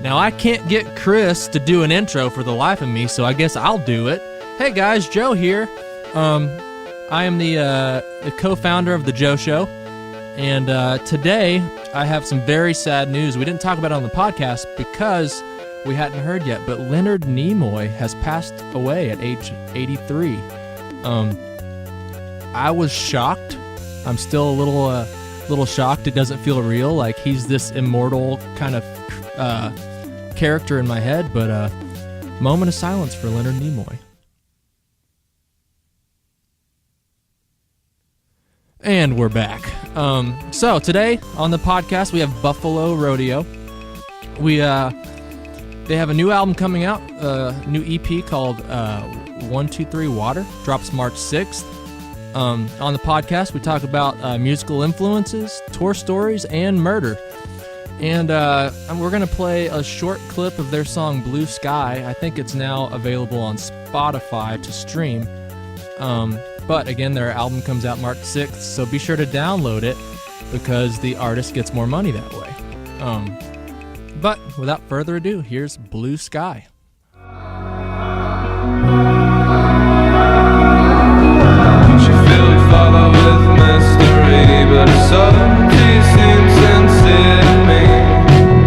Now, I can't get Chris to do an intro for the life of me, so I guess I'll do it. Hey guys, Joe here. I am the co-founder of The Joe Show, and today I have some very sad news. We didn't talk about it on the podcast because we hadn't heard yet, but Leonard Nimoy has passed away at age 83. I was shocked. I'm still a little shocked. It doesn't feel real. Like he's this immortal kind of character in my head. But moment of silence for Leonard Nimoy. And we're back. So today on the podcast we have Buffalo Rodeo. They have a new album coming out, a new EP called 123 Water. Drops March 6th. On the podcast, we talk about musical influences, tour stories, and murder. And we're going to play a short clip of their song Blue Sky. I think it's now available on Spotify to stream. But again, their album comes out March 6th, so be sure to download it because the artist gets more money that way. But without further ado, here's Blue Sky. Follow with mystery, but subtlety seems sincere to me.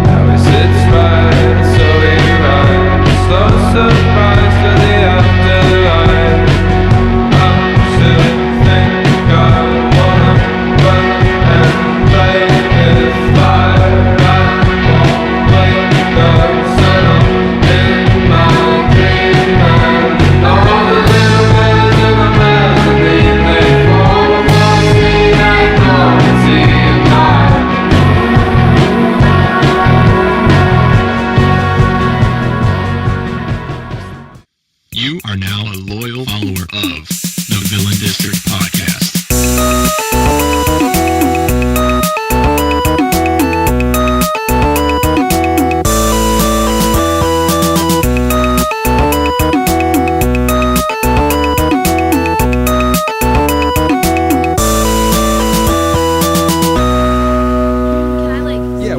How he sits right, so he rides, slow surprise to the afterlife. I still think I wanna run and play with fire. I won't wait the sun up in my dream, and all the little words in the melody. You are now a loyal follower of the Villain District Podcast.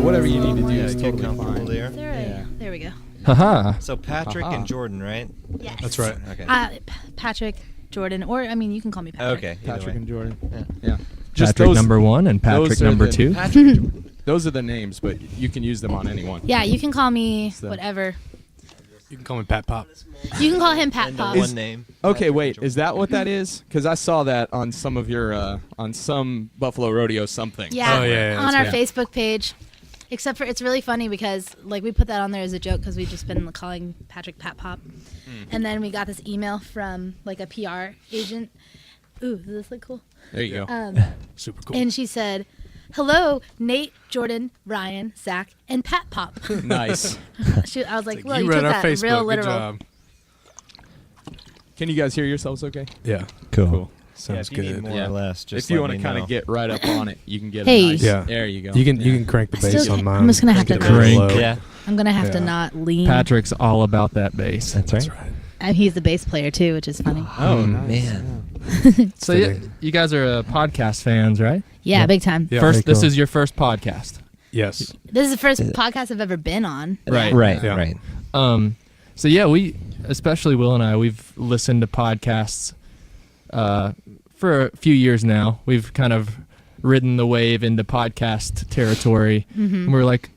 Whatever you need to do is totally fine. There. Yeah. There we go. Haha. So Patrick and Jordan, right? Yes. That's right. Okay. Patrick, Jordan, or I mean, you can call me Patrick. Okay. Patrick and Jordan. Yeah. Just Patrick those, number 1 and Patrick those are number the- 2. Patrick and Jordan. Those are the names, but you can use them on anyone. Yeah, you can call me So- whatever. You can call me Pat Pop. You can call him Pat And Pop. one name. Okay, wait. Is that what that is? Because I saw that on some of your on some Buffalo Rodeo something. Yeah, Oh, yeah, on our yeah. Facebook page. Except for it's really funny because like we put that on there as a joke because we've just been calling Patrick Pat Pop, and then we got this email from like a PR agent. Ooh, does this look cool? There you go. Super cool. And she said, "Hello, Nate, Jordan, Ryan, Zach, and Pat Pop." Nice. I was like, "Well, you you read took our that Facebook. real Good literal." job. Can you guys hear yourselves okay? Yeah. Cool. Sounds if you good. need more or less, just If you want to kind of get right up on it, you can get Hey. a nice. Yeah. There you go. You can crank the bass on mine. I'm just gonna have Get to it really crank. low. Yeah. I'm gonna have to Yeah. not lean. Patrick's all about that bass. That's right. That's right. And he's the bass player too, which is funny. Oh, nice. Man. So you guys are podcast fans, right? Yeah, big time. Yeah. This Very cool. is your first podcast. Yes. This is the first podcast I've ever been on. Right. Right. Yeah. Right. So yeah, we, especially Will and I, we've listened to podcasts for a few years now. We've kind of ridden the wave into podcast territory. And we're like,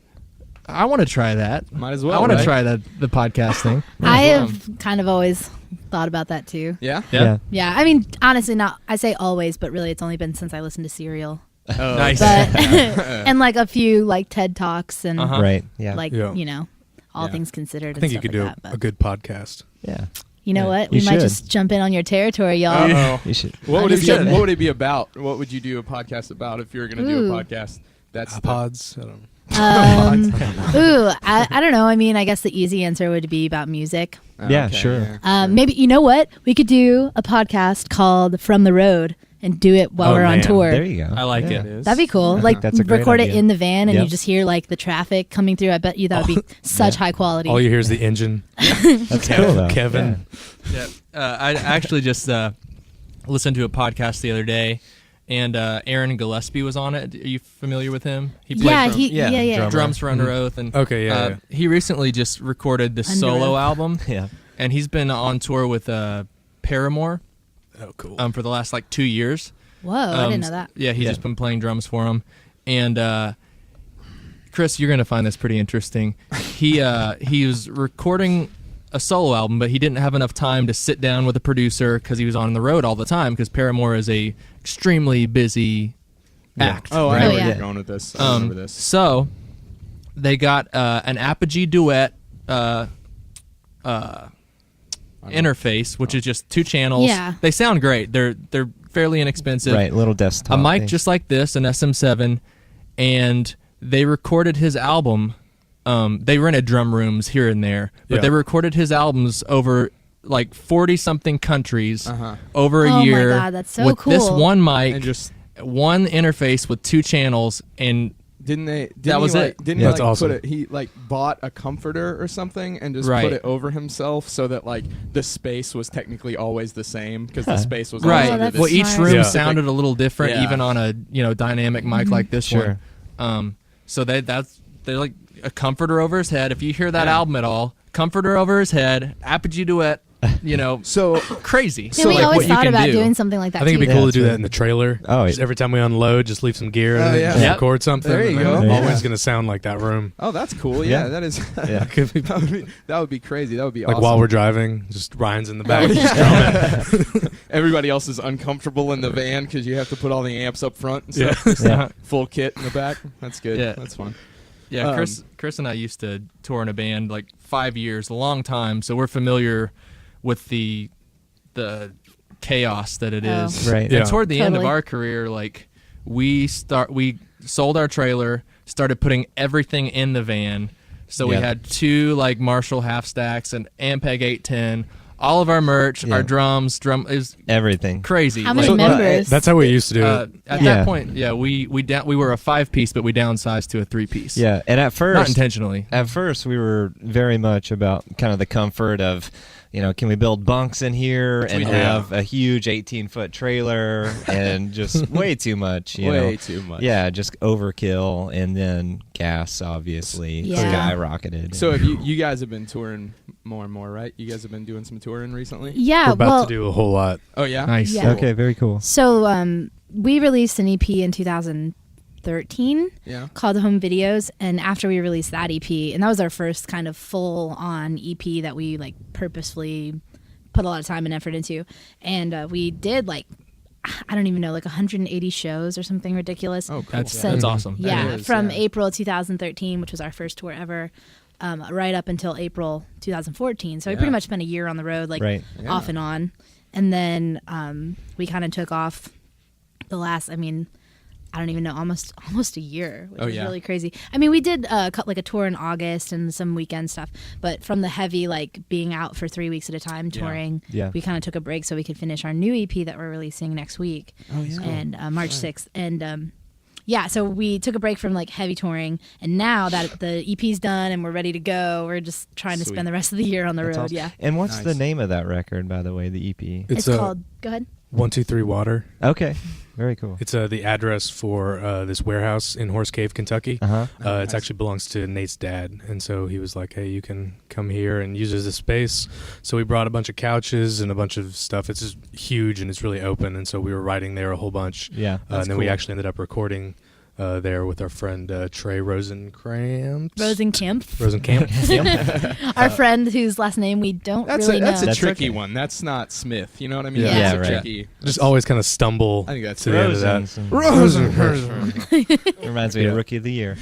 I want to try that. Might as well. I want to right? try the podcast thing. I have kind of always thought about that too. Yeah. Yeah. Yeah, I mean, honestly, not. I say always, but really, it's only been since I listened to Serial, Oh, Nice. but and like a few like TED talks and Uh-huh. Right. Yeah. like Yeah. you know, all Yeah. things considered. I think you and could stuff do like that, a good podcast. Yeah. You know Yeah. what? We You might should. just jump in on your territory, y'all. Uh-oh. You should. What would, I'm it be, just kidding. what would it be about? What would you do a podcast about if you were going to do Ooh. a podcast? That's the- Pods. I don't know. I don't know. I mean, I guess the easy answer would be about music. Oh, Yeah, sure. Maybe you know what? We could do a podcast called From the Road and do it while Oh, we're on man. tour. There you go. I like Yeah, it. is. That'd be cool. I Like think that's a great record it idea. in the van and Yep. you just hear like the traffic coming through. I bet you that would be such high quality. All you hear is the engine. That's cool, though. Kevin. Yeah. I actually just listened to a podcast the other day, and Aaron Gillespie was on it. Are you familiar with him? He Yeah, drums. drummer. Drums for Under Oath, and Okay, yeah. he recently just recorded the Under solo Oath. album, Yeah. and he's been on tour with Paramore Oh, cool. for the last like 2 years. Whoa, I didn't know that. Yeah, he's just been playing drums for him, and Chris, you're gonna find this pretty interesting. He was recording a solo album, but he didn't have enough time to sit down with a producer because he was on the road all the time. Because Paramore is a extremely busy act. Oh, I right? know Oh, where yeah. you're going with this. I remember this. So they got an Apogee duet interface, which is just 2 channels. Yeah. They sound great. They're fairly inexpensive. Right, little desktop. A mic thing. just like this, an SM7, and they recorded his album. They rented drum rooms here and there, but Yeah. they recorded his albums over like 40-something countries over Oh a my year God, that's so with this cool. one mic, And just one interface with 2 channels, and didn't they? Didn't That he, was like, it. Didn't Yeah, he that's like awesome. put it? He like bought a comforter or something and just Right. put it over himself so that like the space was technically always the same because the space was right. always Oh, under that's this Well, each smart. room Yeah. sounded a little different, Yeah. even on a dynamic mic like this Sure. one. So they're like a comforter over his head. If you hear that album at all, comforter over his head, Apogee duet. So Crazy. Yeah, we like, always what you thought can about do. doing something like that I think too. it'd be cool to that's do that right. in the trailer. Oh, Just yeah. every time we unload, just leave some gear in Oh, it, yeah. just Yep. record something. There you and go. then Yeah. Always going to sound like that room. oh, that's cool. Yeah, Yeah. that is. Yeah. that would be crazy. That would be Like awesome. while we're driving, just Ryan's in the back. Yeah. just drumming. Everybody else is uncomfortable in the van because you have to put all the amps up front and Yeah. stuff. Yeah. Full kit in the back. That's good. Yeah. That's fun. Yeah, Chris and I used to tour in a band like 5 years, a long time, so we're familiar with the chaos that it Oh. is. Right. Yeah. And toward the end of Totally. our career, like we sold our trailer, started putting everything in the van. So we Yeah. had 2 like Marshall half stacks, an Ampeg 810, all of our merch, Yeah. our drums, is Everything. crazy. How many Like, members? That's how we used to do it. at Yeah. that point, yeah, we were a 5-piece, but we downsized to a 3-piece. Yeah, and at Not first, intentionally. we were very much about kind of the comfort of, can we build bunks in here and we do. have a huge 18-foot trailer and just way too much, Way too much. Yeah, just overkill, and then gas obviously Yeah. skyrocketed. So have you guys have been touring more and more, right? You guys have been doing some touring recently. Yeah, We're about well, to do a whole lot. Oh yeah. Nice. Yeah. Okay, very cool. so we released an EP in 2013 Yeah. called Home Videos, and after we released that EP, and that was our first kind of full-on EP that we like purposefully put a lot of time and effort into, and we did like I don't even know, like 180 shows or something ridiculous. Oh, cool. That's So- that's awesome. Yeah, That is, from yeah. April 2013, which was our first tour ever, right up until April 2014. So we Yeah. pretty much spent a year on the road, like Right. off Yeah. and on. And then we kind of took off the last, I don't even know, almost a year, which Oh, is yeah. really crazy. We did like a tour in August and some weekend stuff, but from the heavy like being out for 3 weeks at a time touring, Yeah. we kind of took a break so we could finish our new EP that we're releasing next week, and March 6th, and yeah, so we took a break from like heavy touring, and now that the EP's done and we're ready to go, we're just trying to Sweet. spend the rest of the year on the That's road. awesome. Yeah, And what's the Nice. name of that record, by the way, the EP? it's called. Go ahead. 123 Water. Okay, very cool. It's the address for this warehouse in Horse Cave, Kentucky. Uh-huh. It actually belongs to Nate's dad, and so he was like, "Hey, you can come here and use it as a space." So we brought a bunch of couches and a bunch of stuff. It's just huge and it's really open, and so we were writing there a whole bunch. Yeah. And then we cool. actually ended up recording there with our friend Trey Rosenkrantz. Rosenkamp. Our friend whose last name we don't That's really a that's know. a That's tricky okay. one. That's not Smith. You know what I mean? Yeah. Yeah, That's a right. tricky. Just always kind of stumble I think that's to the end of that. Reminds me Yeah. of Rookie of the Year.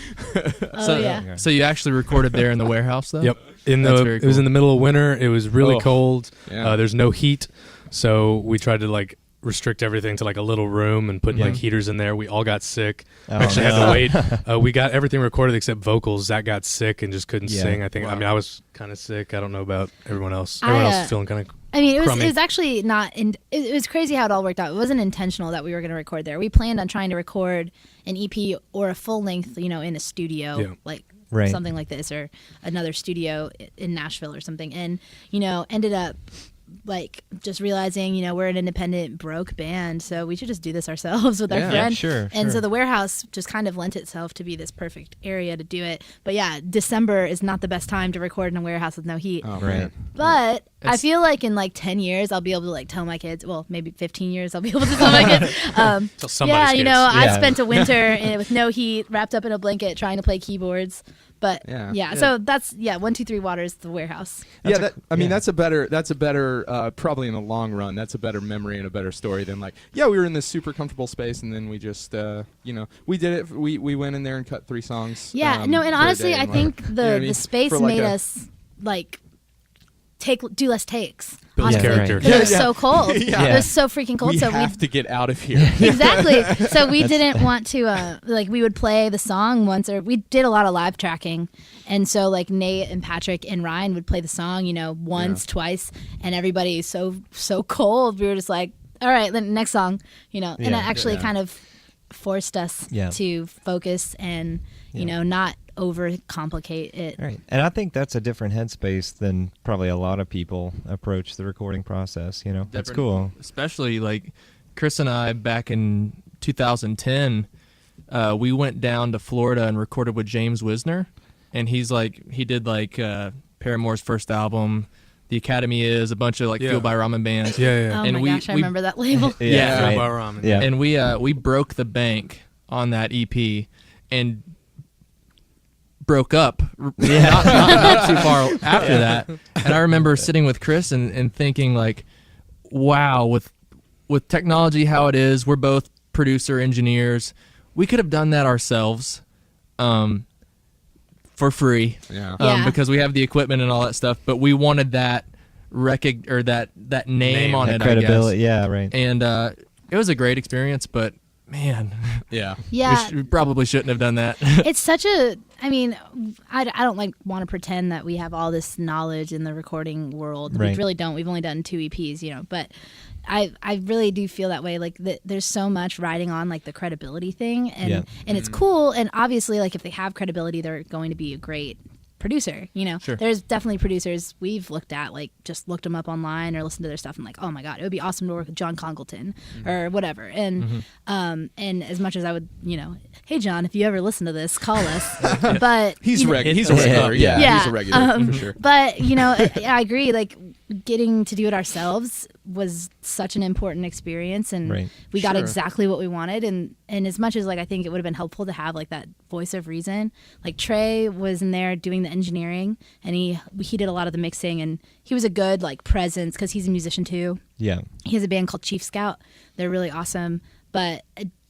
Oh yeah. So you actually recorded there in the warehouse, though? Yep. That's very It was cool. in the middle of winter. It was really Oh, cold. yeah. There's no heat, so we tried to like restrict everything to like a little room and put like heaters in there. We all got sick. Oh, Actually no. had to wait. We got everything recorded except vocals. Zach got sick and just couldn't Yeah. sing. I think. Wow. I was kind of sick. I don't know about everyone else. I, Everyone else is feeling kind of. It crummy. was actually not. It was crazy how it all worked out. It wasn't intentional that we were going to record there. We planned on trying to record an EP or a full length, in a studio, Yeah. like Right. something like this, or another studio in Nashville or something. And ended up like just realizing, we're an independent broke band, so we should just do this ourselves with our friend. Sure. And so the warehouse just kind of lent itself to be this perfect area to do it. But yeah, December is not the best time to record in a warehouse with no heat. Oh, Right. man. But I feel like in like 10 years, I'll be able to like tell my kids, well, maybe 15 years, I'll be able to tell my kids, Till somebody's yeah, kids. I Yeah. spent a winter with no heat, wrapped up in a blanket, trying to play keyboards. But Yeah. so that's 123 Waters, the warehouse. That's a better probably in the long run, that's a better memory and a better story than like, we were in this super comfortable space and then we just, we did it. We went in there and cut 3 songs. Yeah, for a honestly, day I and think whatever. You know what I mean? the space For like made a- us like do less takes. Build honestly, character. 'cause it was so cold. Yeah. It was so freaking cold. We so have to get out of here. exactly. So we didn't want to we would play the song once, or we did a lot of live tracking, and so like Nate and Patrick and Ryan would play the song, once, twice, and everybody so cold. We were just like, all right, then next song, and it actually kind of forced us to focus and not overcomplicate it. Right. And I think that's a different headspace than probably a lot of people approach the recording process, That's Different- cool. Especially like Chris and I back in 2010, we went down to Florida and recorded with James Wisner, and he did Paramore's first album, The Academy Is, a bunch of Fueled by Ramen bands. Yeah. Oh And my gosh, I remember that label. Yeah, right. Bar Ramen. Yeah. And we broke the bank on that EP and broke up not too far after that. And I remember sitting with Chris and thinking like, wow, with technology how it is, we're both producer engineers, we could have done that ourselves for free. Yeah. Because we have the equipment and all that stuff, but we wanted that that name on That it, credibility. I guess. Yeah, right. And it was a great experience, but man, Yeah. Yeah. we probably shouldn't have done that. It's such a, I don't want to pretend that we have all this knowledge in the recording world. We Right. really don't. We've only done 2 EPs, but I really do feel that way. Like there's so much riding on like the credibility thing, and it's cool. And obviously, like if they have credibility, they're going to be a great producer. Sure. There's definitely producers we've looked at, like just looked them up online or listened to their stuff and like, oh my god, it would be awesome to work with John Congleton or whatever. And and as much as I would, hey John, if you ever listen to this, call us. But He's you know, he's a regular. Yeah, he's a regular for sure. But I agree. Like getting to do it ourselves was such an important experience, and Right. we got Sure. exactly what we wanted. And as much as like I think it would have been helpful to have like that voice of reason, like Trey was in there doing the engineering, and he did a lot of the mixing, and he was a good like presence because he's a musician too. Yeah. He has a band called Chief Scout. They're really awesome, but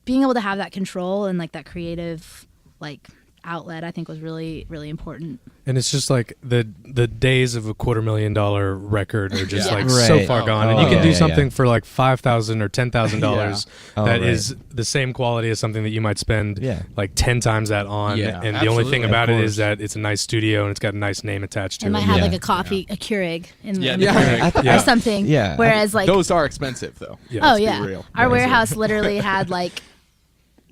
being able to have that control and like that creative like outlet, I think was really, really important. And it's just like the days of a $250,000 record are just Yeah. like so Right. far gone, and Oh, you can yeah, do yeah, something yeah. for like $5,000 or $10,000 Oh, that right. is the same quality as something that you might spend Yeah. like 10 times that on. Yeah, and the only thing absolutely. about Of it is course. that it's a nice studio and it's got a nice name attached to It it. might have Yeah. like a coffee, a Keurig in the, Yeah, in the the Keurig. Keurig Yeah. or something. Yeah. Whereas like Those are expensive though. Yeah. oh Let's be yeah, real. our Those are- warehouse literally had like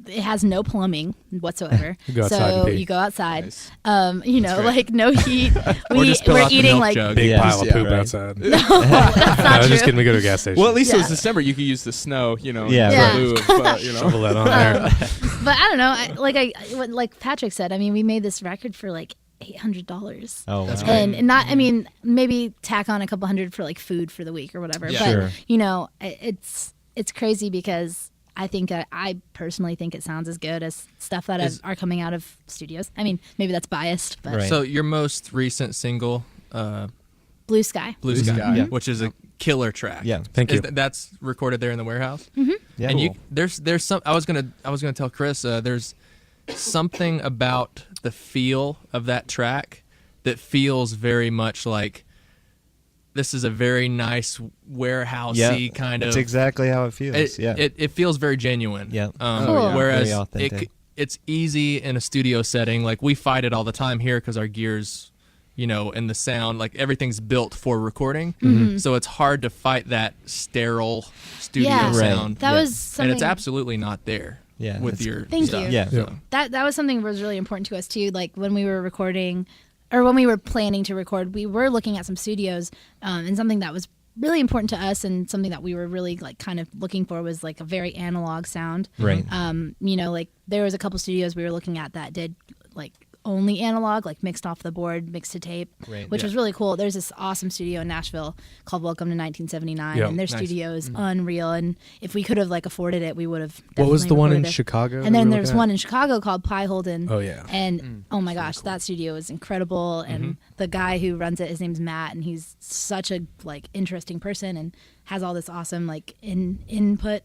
it has no plumbing whatsoever. You go outside so and pee. you go outside. Nice. Like no heat. Or just fill We're out the eating milk like jug. Big Yeah. pile of Yeah, poop right. outside. that's I not was true. just kidding. We go to a gas station. Well, at least it was Yeah. December. You could use the snow, Yeah, in lieu of, shovel that on there. But I don't know. Like Patrick said, I mean, we made this record for like $800. Oh, That's wow. great. And not, I mean, maybe tack on a couple hundred for like food for the week or whatever. Yeah. But Sure. it's crazy because I think I personally think it sounds as good as stuff that are coming out of studios. I mean, maybe that's biased, but Right. So your most recent single, Blue Sky. Blue Blue Sky, Sky. Yeah. which is a killer track. Yeah. Thank you. That's recorded there in the warehouse. Yeah. And Cool. there's some. I was gonna tell Chris. There's something about the feel of that track that feels very much like this is a very nice warehousey kind That's of. exactly how it feels. It feels very genuine. Yeah. Cool. Whereas Very authentic. it's easy in a studio setting. Like we fight it all the time here because our gears, and the sound, like everything's built for recording. So it's hard to fight that sterile studio Yeah. Right. sound. That Yeah. was something. And it's absolutely not there. Yeah, With it's- your Thank stuff. you. Yeah. So. That was something that was really important to us too. Like when we were recording, or when we were planning to record, we were looking at some studios, and something that was really important to us, and something that we were really like kind of looking for was like a very analog sound. Right. You know, like there was a couple studios we were looking at that did like only analog, like mixed off the board, mixed to tape, which was really cool. There's this awesome studio in Nashville called Welcome to 1979, Yep. and their studio is unreal. And if we could have like afforded it, we would have. What was the one in it. Chicago? And then there's one in Chicago called Pie Holden. Oh yeah. And oh my gosh, that studio is incredible. And the guy who runs it, his name's Matt, and he's such a like interesting person and has all this awesome like input.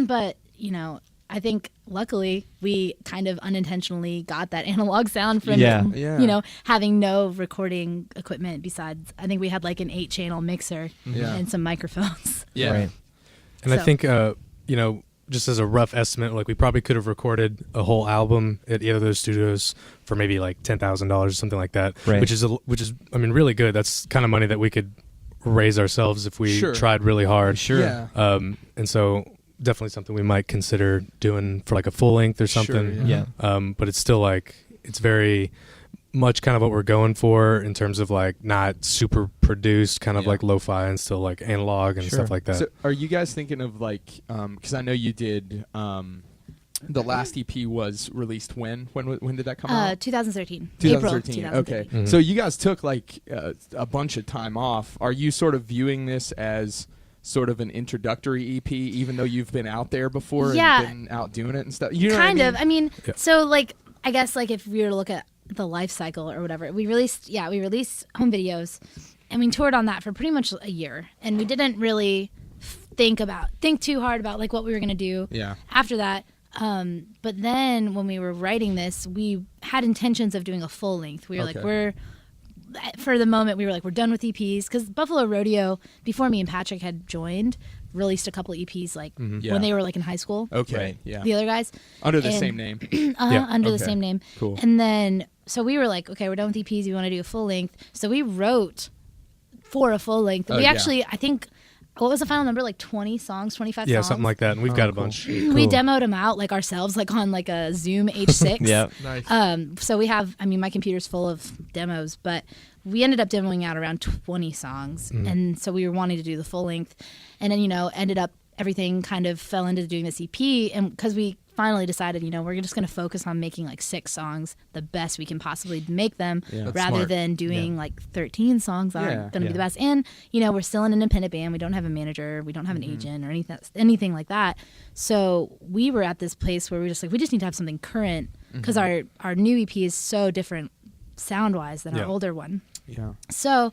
But you know, I think luckily we kind of unintentionally got that analog sound from you know, having no recording equipment besides I think we had like an 8-channel mixer and some microphones. Yeah. Right. And I think you know, just as a rough estimate, like we probably could have recorded a whole album at either of those studios for maybe like $10,000 or something like that, Right. which is I mean really good. That's kind of money that we could raise ourselves if we tried really hard. Sure. Yeah. And so definitely something we might consider doing for like a full length or something. Sure, Yeah. But it's still like it's very much kind of what we're going for in terms of like not super produced, kind of like lo-fi and still like analog and stuff like that. So are you guys thinking of like, because I know you did, the last EP was released when did that come out? 2013. 2013. April 2013. Okay. Mhm. So you guys took like a bunch of time off. Are you sort of viewing this as sort of an introductory EP, even though you've been out there before Yeah. and been out doing it and stuff? You know Kind what I of. mean? I mean, Yeah. so like I guess like if we were to look at the life cycle or whatever, we released home videos, and we toured on that for pretty much a year, and we didn't really think too hard about like what we were gonna do after that. But then when we were writing this, we had intentions of doing a full length. We were like, for the moment, we were like, we're done with EPs, because Buffalo Rodeo, before me and Patrick had joined, released a couple EPs like when they were like in high school. Okay. Right. Yeah. The other guys Under the same name. under the Okay. same name. Cool. And then so we were like, okay, we're done with EPs. We want to do a full length. So we wrote for a full length. Oh, We yeah. actually, I think, what was the final number? Like 20 songs, 25 songs. Yeah, something like that. And we've got a bunch. We demoed them out like ourselves, like on like a Zoom H6. Yeah. Nice. So we have, I mean, my computer's full of demos, but we ended up demoing out around 20 songs. And so we were wanting to do the full length. And then, you know, ended up, everything kind of fell into doing this EP. And because we finally decided, you know, we're just going to focus on making like 6 songs the best we can possibly make them, That's rather smart. than doing like 13 songs that aren't going to be the Yeah. best. And, you know, we're still an independent band. We don't have a manager. We don't have an agent or anything like that. So we were at this place where we just like, we just need to have something current, because our new EP is so different sound-wise than our older one. Yeah. So,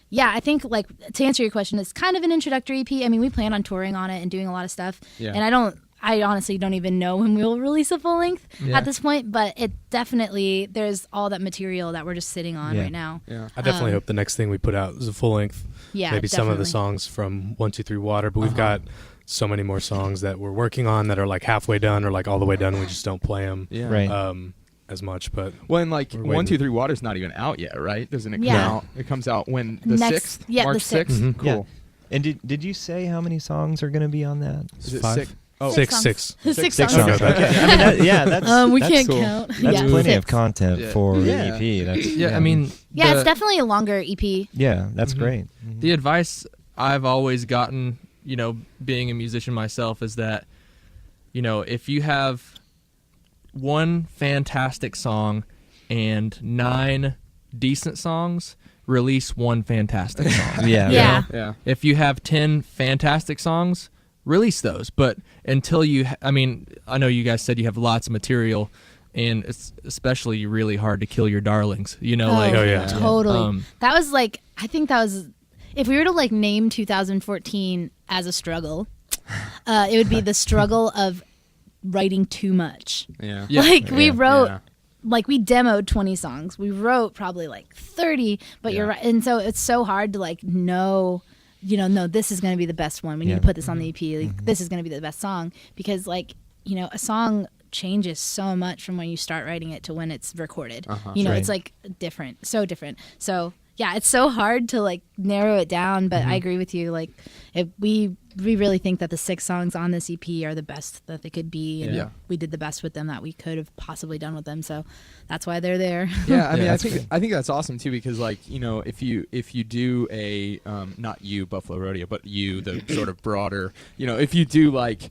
yeah, I think like to answer your question, it's kind of an introductory EP. I mean, we plan on touring on it and doing a lot of stuff. Yeah. And I honestly don't even know when we'll release a full length Yeah. at this point, but it definitely, there's all that material that we're just sitting on Yeah. right now. Yeah. I definitely hope the next thing we put out is a full length. Yeah, Maybe some of the definitely. songs from 123 Water, but we've got so many more songs that we're working on that are like halfway done or like all the way done. We just don't play them Yeah. Right. as much. But Well, and like We're 123 Water's not even out yet, right? Doesn't it come Yeah. out? It comes out when the Next- 6th? yeah, the March 6th? 6th. Cool. And did you say how many songs are going to be on that? Is it 5? 6? Oh, Six Six. Six Six songs. songs. Okay. I mean, that's We that's can't cool. count. That's Yeah, plenty 6. of content Yeah. for Yeah. an EP. That's, Yeah, I mean, Yeah, the, it's definitely a longer E EP. yeah, that's great. the advice I've always gotten, you know, being a musician myself, is that, you know, if you have one fantastic song and 9 decent songs, release one fantastic song. Yeah. Yeah. yeah. If you have 10 fantastic songs, release those. But until I mean, I know you guys said you have lots of material, and it's especially really hard to kill your darlings. You know, like, Oh, yeah. Totally. That was like, I think that was, if we were to like name 2014 as a struggle, it would be the struggle of writing too much. Yeah. Yeah. Like we wrote, Yeah. like we demoed 20 songs. We wrote probably like 30, but you're right. And so it's so hard to like know, you know, no, this is going to be the best one. We need to put this on the EP. Like, this is going to be the best song, because like, you know, a song changes so much from when you start writing it to when it's recorded. You know, Right. it's like different, so different. So yeah, it's so hard to like narrow it down, but I agree with you. Like, we really think that the 6 songs on this EP are the best that they could be, and we did the best with them that we could have possibly done with them. So that's why they're there. Yeah, I mean, I think that's awesome too, because like, you know, if you do a not you Buffalo Rodeo, but you, the sort of broader, you know, if you do like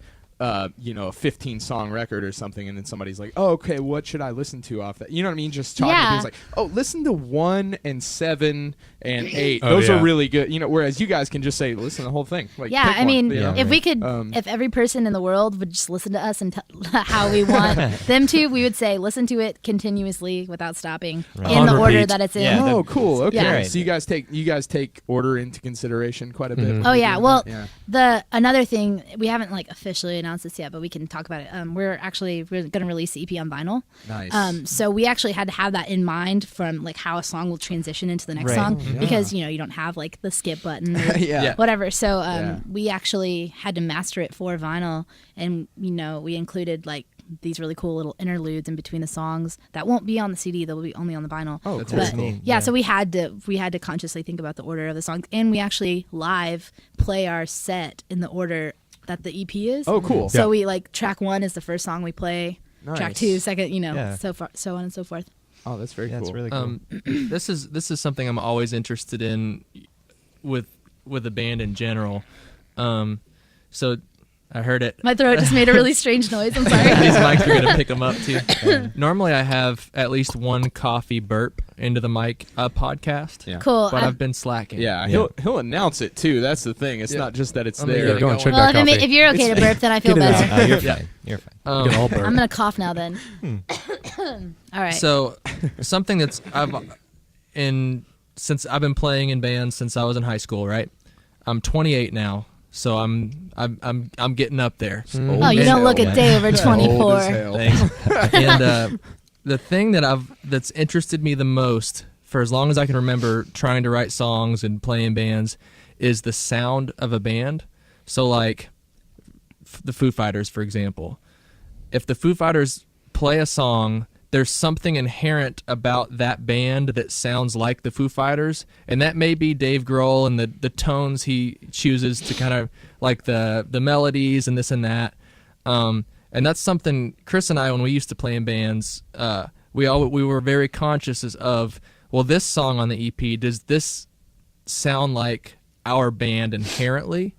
you know, a 15-song record or something, and then somebody's like, oh, okay, what should I listen to off that? You know what I mean? Just talking to people, like, oh, listen to 1 and 7 and 8. Those are really good. You know, whereas you guys can just say, listen to the whole thing. Like, yeah, pick I one, mean, you know? if we could, if every person in the world would just listen to us and how we want them to, we would say, listen to it continuously without stopping in the order that it's in. Yeah, oh, cool. Okay. Yeah. So you guys take order into consideration quite a bit. Oh yeah. Well, another thing, we haven't like officially announced this yet, but we can talk about it. We're going to release the EP on vinyl. Nice. So we actually had to have that in mind from like how a song will transition into the next song, because you know you don't have like the skip button or whatever. So we actually had to master it for vinyl, and you know we included like these really cool little interludes in between the songs that won't be on the CD; they'll be only on the vinyl. Oh, that's cool. Yeah, so we had to consciously think about the order of the songs, and we actually live play our set in the order that the EP is. Oh, cool. So we like track 1 is the first song we play. Nice. Track 2, second, you know, so on and so forth. Oh, that's very cool. That's really cool. This is something I'm always interested in with a band in general. So I heard it. My throat just made a really strange noise. I'm sorry. These mics are gonna pick them up too. Normally, I have at least one coffee burp into the mic podcast. Yeah. Cool. But I've been slacking. Yeah, he'll announce it too. That's the thing. It's not just that it's there. Go and check well, that coffee. if you're okay to burp, then I feel better. You're fine. You're fine. Get all burp. I'm gonna cough now. Then. All right. So something that's since I've been playing in bands since I was in high school. Right. I'm 28 now. So I'm getting up there. Oh, you don't look a day over 24. Thanks. And the thing that's interested me the most for as long as I can remember trying to write songs and play in bands is the sound of a band. So like the Foo Fighters, for example. If the Foo Fighters play a song, there's something inherent about that band that sounds like the Foo Fighters, and that may be Dave Grohl and the tones he chooses to kind of like the melodies and this and that. And that's something Chris and I, when we used to play in bands, we were very conscious of. Well, this song on the EP, does this sound like our band inherently?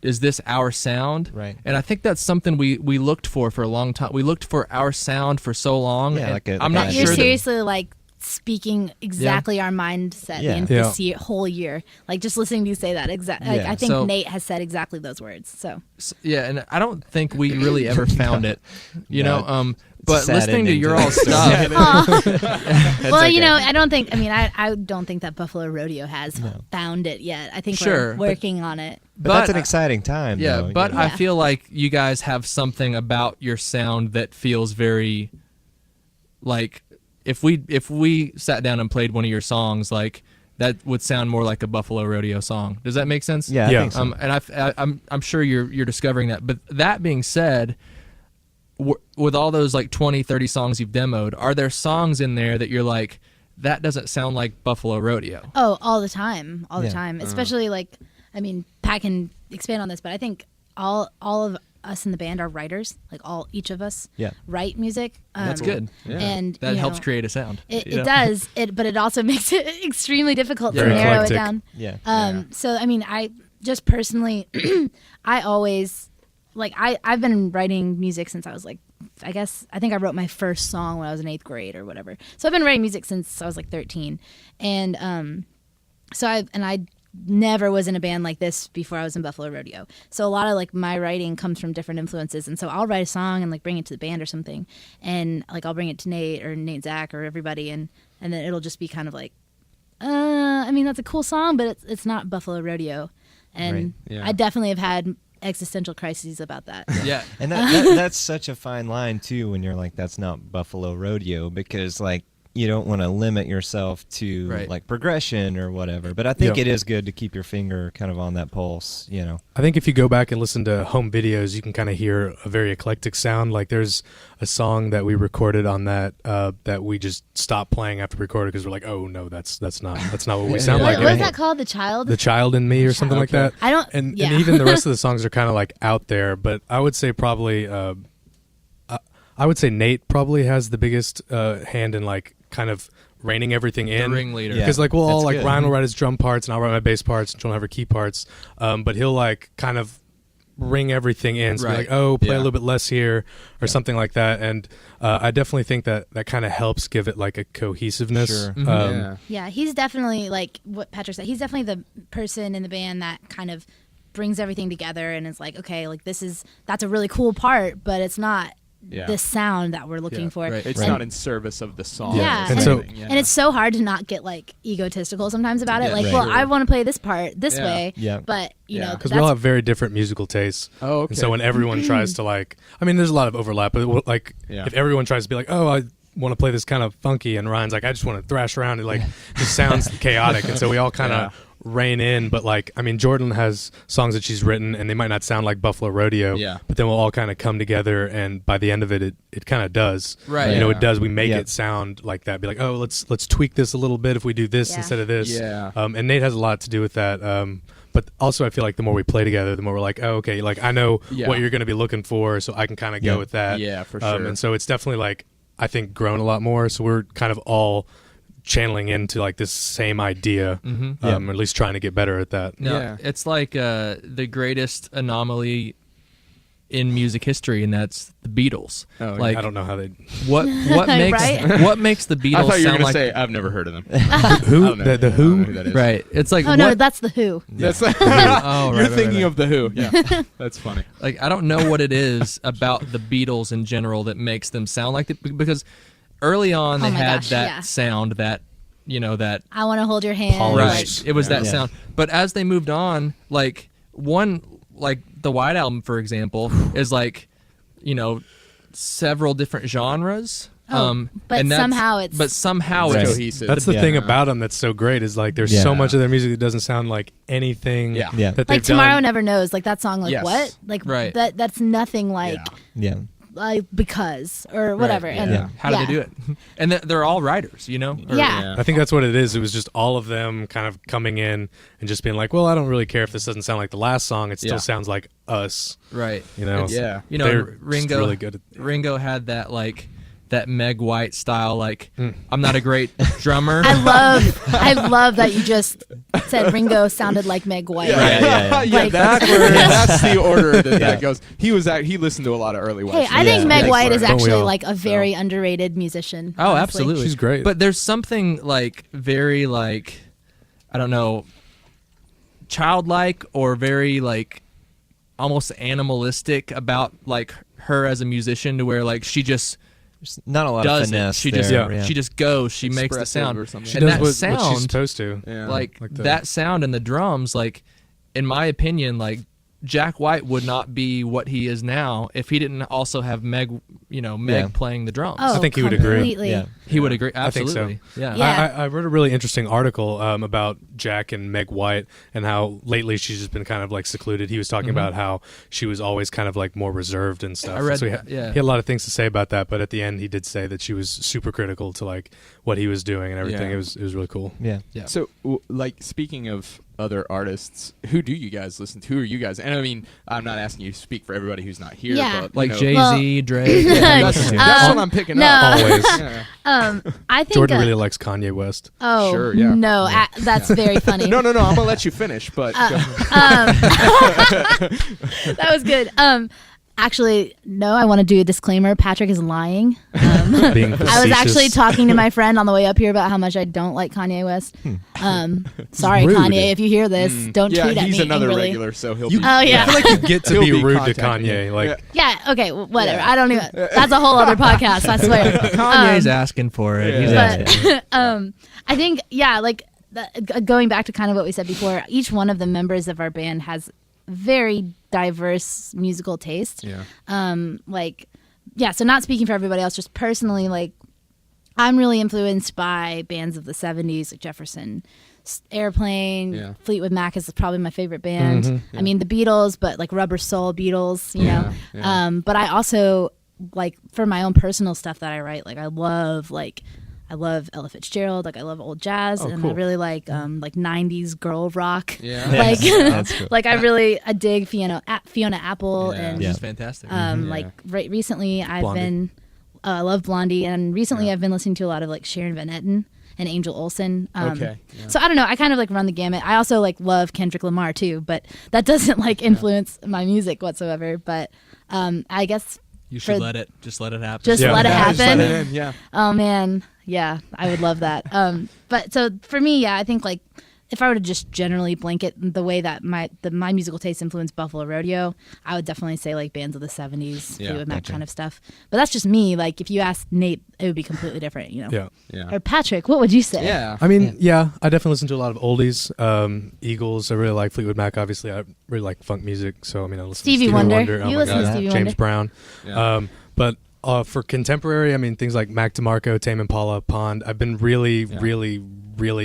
Is this our sound? Right. And I think that's something we looked for a long time. We looked for our sound for so long. Yeah, I'm not You're sure. seriously like speaking exactly our mindset this whole year. Like just listening to you say that exactly. Like, I think Nate has said exactly those words. So yeah, and I don't think we really ever found it. You know. But sad listening to ending your to all that stuff. well, okay. you know, I don't think that Buffalo Rodeo has found it yet. I think we're working on it. But that's an exciting time. Yeah, though, but you know? I feel like you guys have something about your sound that feels very like if we sat down and played one of your songs, like that would sound more like a Buffalo Rodeo song. Does that make sense? Yeah, I think so. And I'm sure you're discovering that. But that being said, with all those like 20, 30 songs you've demoed, are there songs in there that you're like, that doesn't sound like Buffalo Rodeo? Oh, all the time. Especially like, I mean, Pat can expand on this, but I think all of us in the band are writers. Like each of us write music. That's good. Yeah. And that helps create a sound. It does. But it also makes it extremely difficult to narrow it down. Yeah. So I mean, I just personally, I always. Like I've been writing music since I was like, I think I wrote my first song when I was in 8th grade or whatever. So I've been writing music since I was like 13, and I never was in a band like this before I was in Buffalo Rodeo. So a lot of like my writing comes from different influences, and so I'll write a song and like bring it to the band or something, and like I'll bring it to Nate Zach or everybody, and then it'll just be kind of like, I mean that's a cool song, but it's not Buffalo Rodeo, and I definitely have had existential crises about that. Yeah. And that's such a fine line too when you're like, that's not Buffalo Rodeo, because like you don't want to limit yourself to Right. like progression or whatever. But I think Yeah. it is good to keep your finger kind of on that pulse, you know. I think if you go back and listen to home videos, you can kind of hear a very eclectic sound. Like there's a song that we recorded on that that we just stopped playing after we recorded because we're like, oh no, that's not what we sound like. What is anymore. that called? The Child? The Child in Me or something like that. I don't. And yeah. even the rest of the songs are kind of like out there, but I would say probably I would say Nate probably has the biggest hand in like kind of reining everything in. The ringleader. Yeah. Because like we'll all That's like good. Ryan will write his drum parts and I'll write my bass parts and she'll have her key parts, but he'll like kind of ring everything in. So be Right. like, oh, play Yeah. a little bit less here or something like that. And I definitely think that kind of helps give it like a cohesiveness. Sure. Mhm. Yeah. Yeah, he's definitely like what Patrick said. He's definitely the person in the band that kind of brings everything together and is like, okay, like that's a really cool part, but it's not Yeah. the sound that we're looking Yeah, for. right. It's And- not in service of the song. Yeah, And and, so- and it's so hard to not get like egotistical sometimes about it. Yeah, Like, right. well, I want to play this part this Yeah. way, Yeah. but you Yeah. know, Because we all have very different musical tastes. Oh, okay. And so when everyone tries to like, I mean, there's a lot of overlap, but like Yeah. if everyone tries to be like, oh, I want to play this kind of funky, and Ryan's like, I just want to thrash around, it like just sounds chaotic, and so we all kind of rein in. But like, I mean, Jordan has songs that she's written, and they might not sound like Buffalo Rodeo, Yeah. but then we'll all kind of come together, and by the end of it, it kind of does. Right. You know, Yeah. it does. We make Yeah. it sound like that. Be like, oh, let's tweak this a little bit if we do this Yeah. instead of this. Yeah. And Nate has a lot to do with that. But also, I feel like the more we play together, the more we're like, oh, okay, like I know Yeah. what you're going to be looking for, so I can kind of Yeah. go with that. Yeah, for sure. And so it's definitely like, I think, grown a lot more. So we're kind of all channeling into like this same idea, Mhm. or at least trying to get better at that. No, Yeah. it's like the greatest anomaly in music history, and that's the Beatles. Oh, yeah. like I don't know how they. what makes Right? what makes the Beatles I thought you were sound gonna like say I've never heard of them. Who? I don't know. The I don't Who? know who that is. right. It's like Oh what, no, that's the Who. That's oh, right, you're right, thinking right. of the Who. Yeah, that's funny. Like I don't know what it is about the Beatles in general that makes them sound like that, because early on they Oh my had gosh, that yeah. sound, that that I want to hold your hand. Polished. right. It was that Yeah. sound. But as they moved on, like the White Album, for example, is like, several different genres. Oh, but and that's- somehow it's- but somehow Right. it's Cohesive. That's the Yeah. thing about them that's so great is like there's Yeah. so much of their music that doesn't sound like anything Yeah. Yeah. that they've Like Tomorrow done. Never Knows, like that song, like Yes. what? Like Right. that's nothing like Yeah. Yeah. because or whatever. Right, And yeah. how do they do it? And they're all writers, Or- Yeah. I think that's what it is. It was just all of them kind of coming in and just being like, well, I don't really care if this doesn't sound like the last song. It still Yeah. sounds like us, Right. you know? Yeah. They're And Ringo just really good at Ringo had that Meg White style, like I'm not a great drummer. I love that you just said Ringo sounded like Meg White. Yeah. Like- That's the order that Yeah. goes. He listened to a lot of early Hey, West. I think Yeah. Meg Yeah. White is Don't we actually all? like a very underrated musician. Oh, honestly. absolutely. She's great. But there's something like very like I don't know, childlike or very like almost animalistic about like her as a musician, to where like she just There's not a lot does of finesse it. She there. just Yeah. she just goes. She makes the Expressive sound. or something. she and does that what she's sound, supposed to. Yeah. like Like the- that sound and the drums, like in my opinion, like Jack White would not be what he is now if he didn't also have Meg Yeah. playing the drums. Oh, I think he would agree. completely. Yeah. He would agree. I think so. Absolutely. Yeah. Yeah. I read a really interesting article about Jack and Meg White and how lately she's just been kind of like secluded. He was talking about how she was always kind of like more reserved and stuff. I read so that, yeah. he had a lot of things to say about that, but at the end he did say that she was super critical to like what he was doing and everything. Yeah. It was really cool. Yeah. Yeah. So, like, speaking of other artists, who do you guys listen to? Who are you guys? And I mean, I'm not asking you to speak for everybody who's not here, Yeah. but Like you know, Jay-Z, Drake. that's what I'm picking no. up. Always. Yeah. I think Jordan really likes Kanye West. Oh Sure, yeah. no, that's very funny. No, I'm gonna let you finish, but That was good. Actually, no, I want to do a disclaimer. Patrick is lying. Being I was facetious. actually talking to my friend on the way up here about how much I don't like Kanye West. Sorry, Rude. Kanye, if you hear this, don't yeah, tweet at he's me another angrily. regular, so he'll You- be. Oh yeah. I feel like you get to He'll be be rude to contacting Kanye. you. Like, Yeah, okay, whatever. Yeah. I don't even. That's a whole other podcast, I swear. Kanye's asking for it. He's Yeah. asking. But I think, yeah, like going back to kind of what we said before, each one of the members of our band has very diverse musical taste. Yeah. So not speaking for everybody else, just personally, like I'm really influenced by bands of the 70s, like Jefferson Airplane. Fleetwood Mac is probably my favorite band. I mean, the Beatles, but like Rubber Soul Beatles, you know. But I also, like, for my own personal stuff that I write, like I love Ella Fitzgerald, like I love old jazz, and cool. I really like 90s girl rock. Yeah. Like like I dig Fiona Apple, and She's fantastic. like recently I Blondie. love Blondie, and recently I've been listening to a lot of like Sharon Van Etten and Angel Olsen. So I don't know, I kind of like run the gamut. I also like love Kendrick Lamar too, but that doesn't like influence my music whatsoever. But I guess you should let it happen. Just Yeah. let it Just happen. let it in, yeah. Oh man, yeah, I would love that. But so for me, I think like if I were to just generally blanket the way that my musical taste influenced Buffalo Rodeo, I would definitely say like bands of the 70s, Fleetwood Mac kind of stuff. But that's just me. Like if you asked Nate, it would be completely different, you know. Yeah. Or Patrick, what would you say? Yeah. I mean, I definitely listen to a lot of oldies. Eagles, I really like Fleetwood Mac. Obviously, I really like funk music. So I mean, I listen Stevie to Stevie Wonder. Oh You my listen to God. Stevie James Wonder? Brown. Yeah. But for contemporary, I mean, things like Mac DeMarco, Tame Impala, Pond. I've been really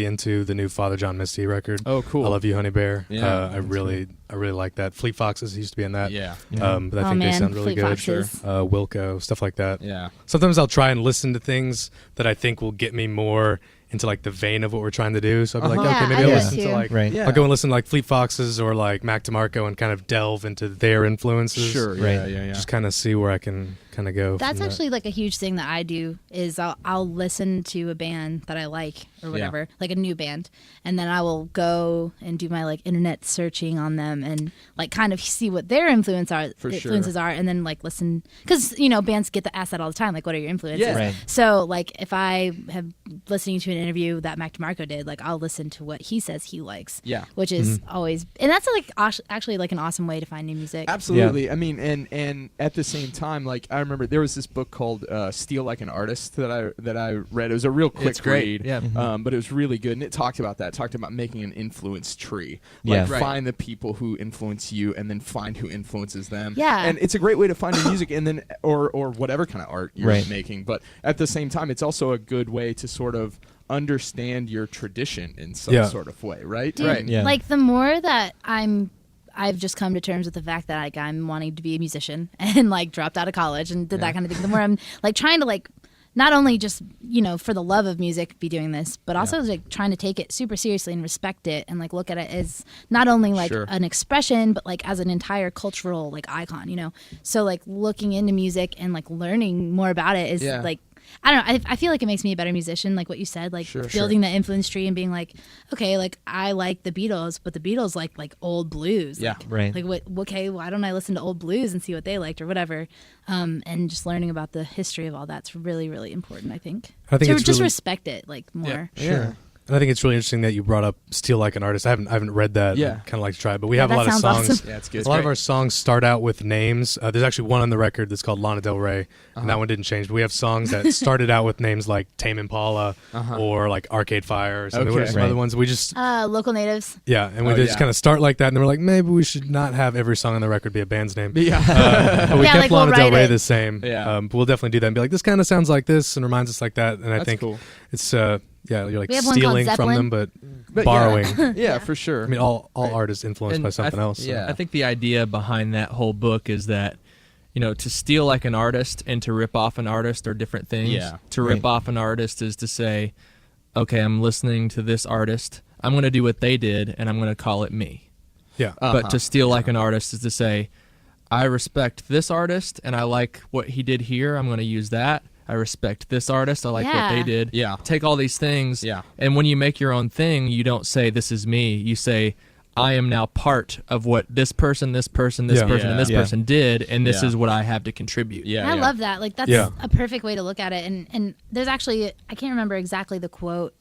into the new Father John Misty record. Oh, cool. I Love You, Honey Bear. Yeah, I really like that. Fleet Foxes used to be in that. Yeah. But I think they man, sound really Fleet good. Foxes. Wilco, stuff like that. Yeah. Sometimes I'll try and listen to things that I think will get me more into like the vein of what we're trying to do. So I'll be like, Yeah, okay, maybe I I'll do listen that to too. like, Right. Yeah. I'll go and listen to like Fleet Foxes or like Mac DeMarco and kind of delve into their influences. Sure. Right. Yeah. Just kind of see where I can kind of go. That's from actually like a huge thing that I do is I'll listen to a band that I like or whatever, like a new band, and then I will go and do my like internet searching on them and like kind of see what their influences are, and then like listen, because you know bands get asked that all the time, like what are your influences? Yeah. Right. So like if I have listening to an interview that Mac DeMarco did, like I'll listen to what he says he likes. Yeah. Which is always, and that's like actually like an awesome way to find new music. Absolutely. I mean, and at the same time, like I remember there was this book called "Steal Like an Artist" that I read. It was a real quick It's great. read, Yeah. but it was really good, and it talked about that. It talked about making an influence tree. Yeah. Like Right. find the people who influence you, and then find who influences them. Yeah. and it's a great way to find new music, and then or whatever kind of art you're Right. making. But at the same time, it's also a good way to sort of understand your tradition in some sort of way, right? Dude, Right. Yeah. like the more that I've just come to terms with the fact that like I'm wanting to be a musician and like dropped out of college and did that kind of thing. The more I'm like trying to like not only just, you know, for the love of music be doing this, but also like trying to take it super seriously and respect it and like look at it as not only like Sure. an expression, but like as an entire cultural like icon, you know? So like looking into music and like learning more about it is Yeah. like, I don't know. I feel like it makes me a better musician, like what you said, like Sure, building that influence tree and being like, okay, like I like the Beatles, but the Beatles like old blues. Yeah. Like, Right. Like what? Okay, why don't I listen to old blues and see what they liked or whatever? And just learning about the history of all that's really, really important. I think. I think to it's just really- respect it like more. Yeah. And I think it's really interesting that you brought up "Steal Like an Artist." I haven't read that. Yeah. Kind of like to try it, but we Yeah, have a that lot of sounds songs. awesome. Yeah, it's good. A lot of our songs start out with names. There's actually one on the record that's called Lana Del Rey, and that one didn't change. But we have songs that started out with names like Tame Impala or like Arcade Fire or something. What are Okay. some other ones? We just Local natives. and we Oh, just yeah. kind of start like that, and then we're like, maybe we should not have every song on the record be a band's name. Yeah. But we Yeah, kept like, we'll Lana Del write Rey it. the same. Yeah. But we'll definitely do that and be like, this kind of sounds like this and reminds us like that. And I That's think cool. it's you're like We have one called stealing from Zeppelin. them, but But borrowing. Yeah, for sure. I mean, all art is influenced And by something else. So. yeah. I think the idea behind that whole book is that, you know, to steal like an artist and to rip off an artist are different things. Yeah. To rip off an artist is to say, okay, I'm listening to this artist. I'm going to do what they did, and I'm going to call it me. Yeah. But to steal like an artist is to say, I respect this artist, and I like what he did here. I'm going to use that. I respect this artist. I like what they Yeah. did. Yeah. Take all these things. Yeah. And when you make your own thing, you don't say, this is me. You say, I am now part of what this person, this person, this Yeah. person, and this Yeah. person did, and this Yeah. is what I have to contribute. Yeah. And I love that. Like that's Yeah. a perfect way to look at it. And there's actually I can't remember exactly the quote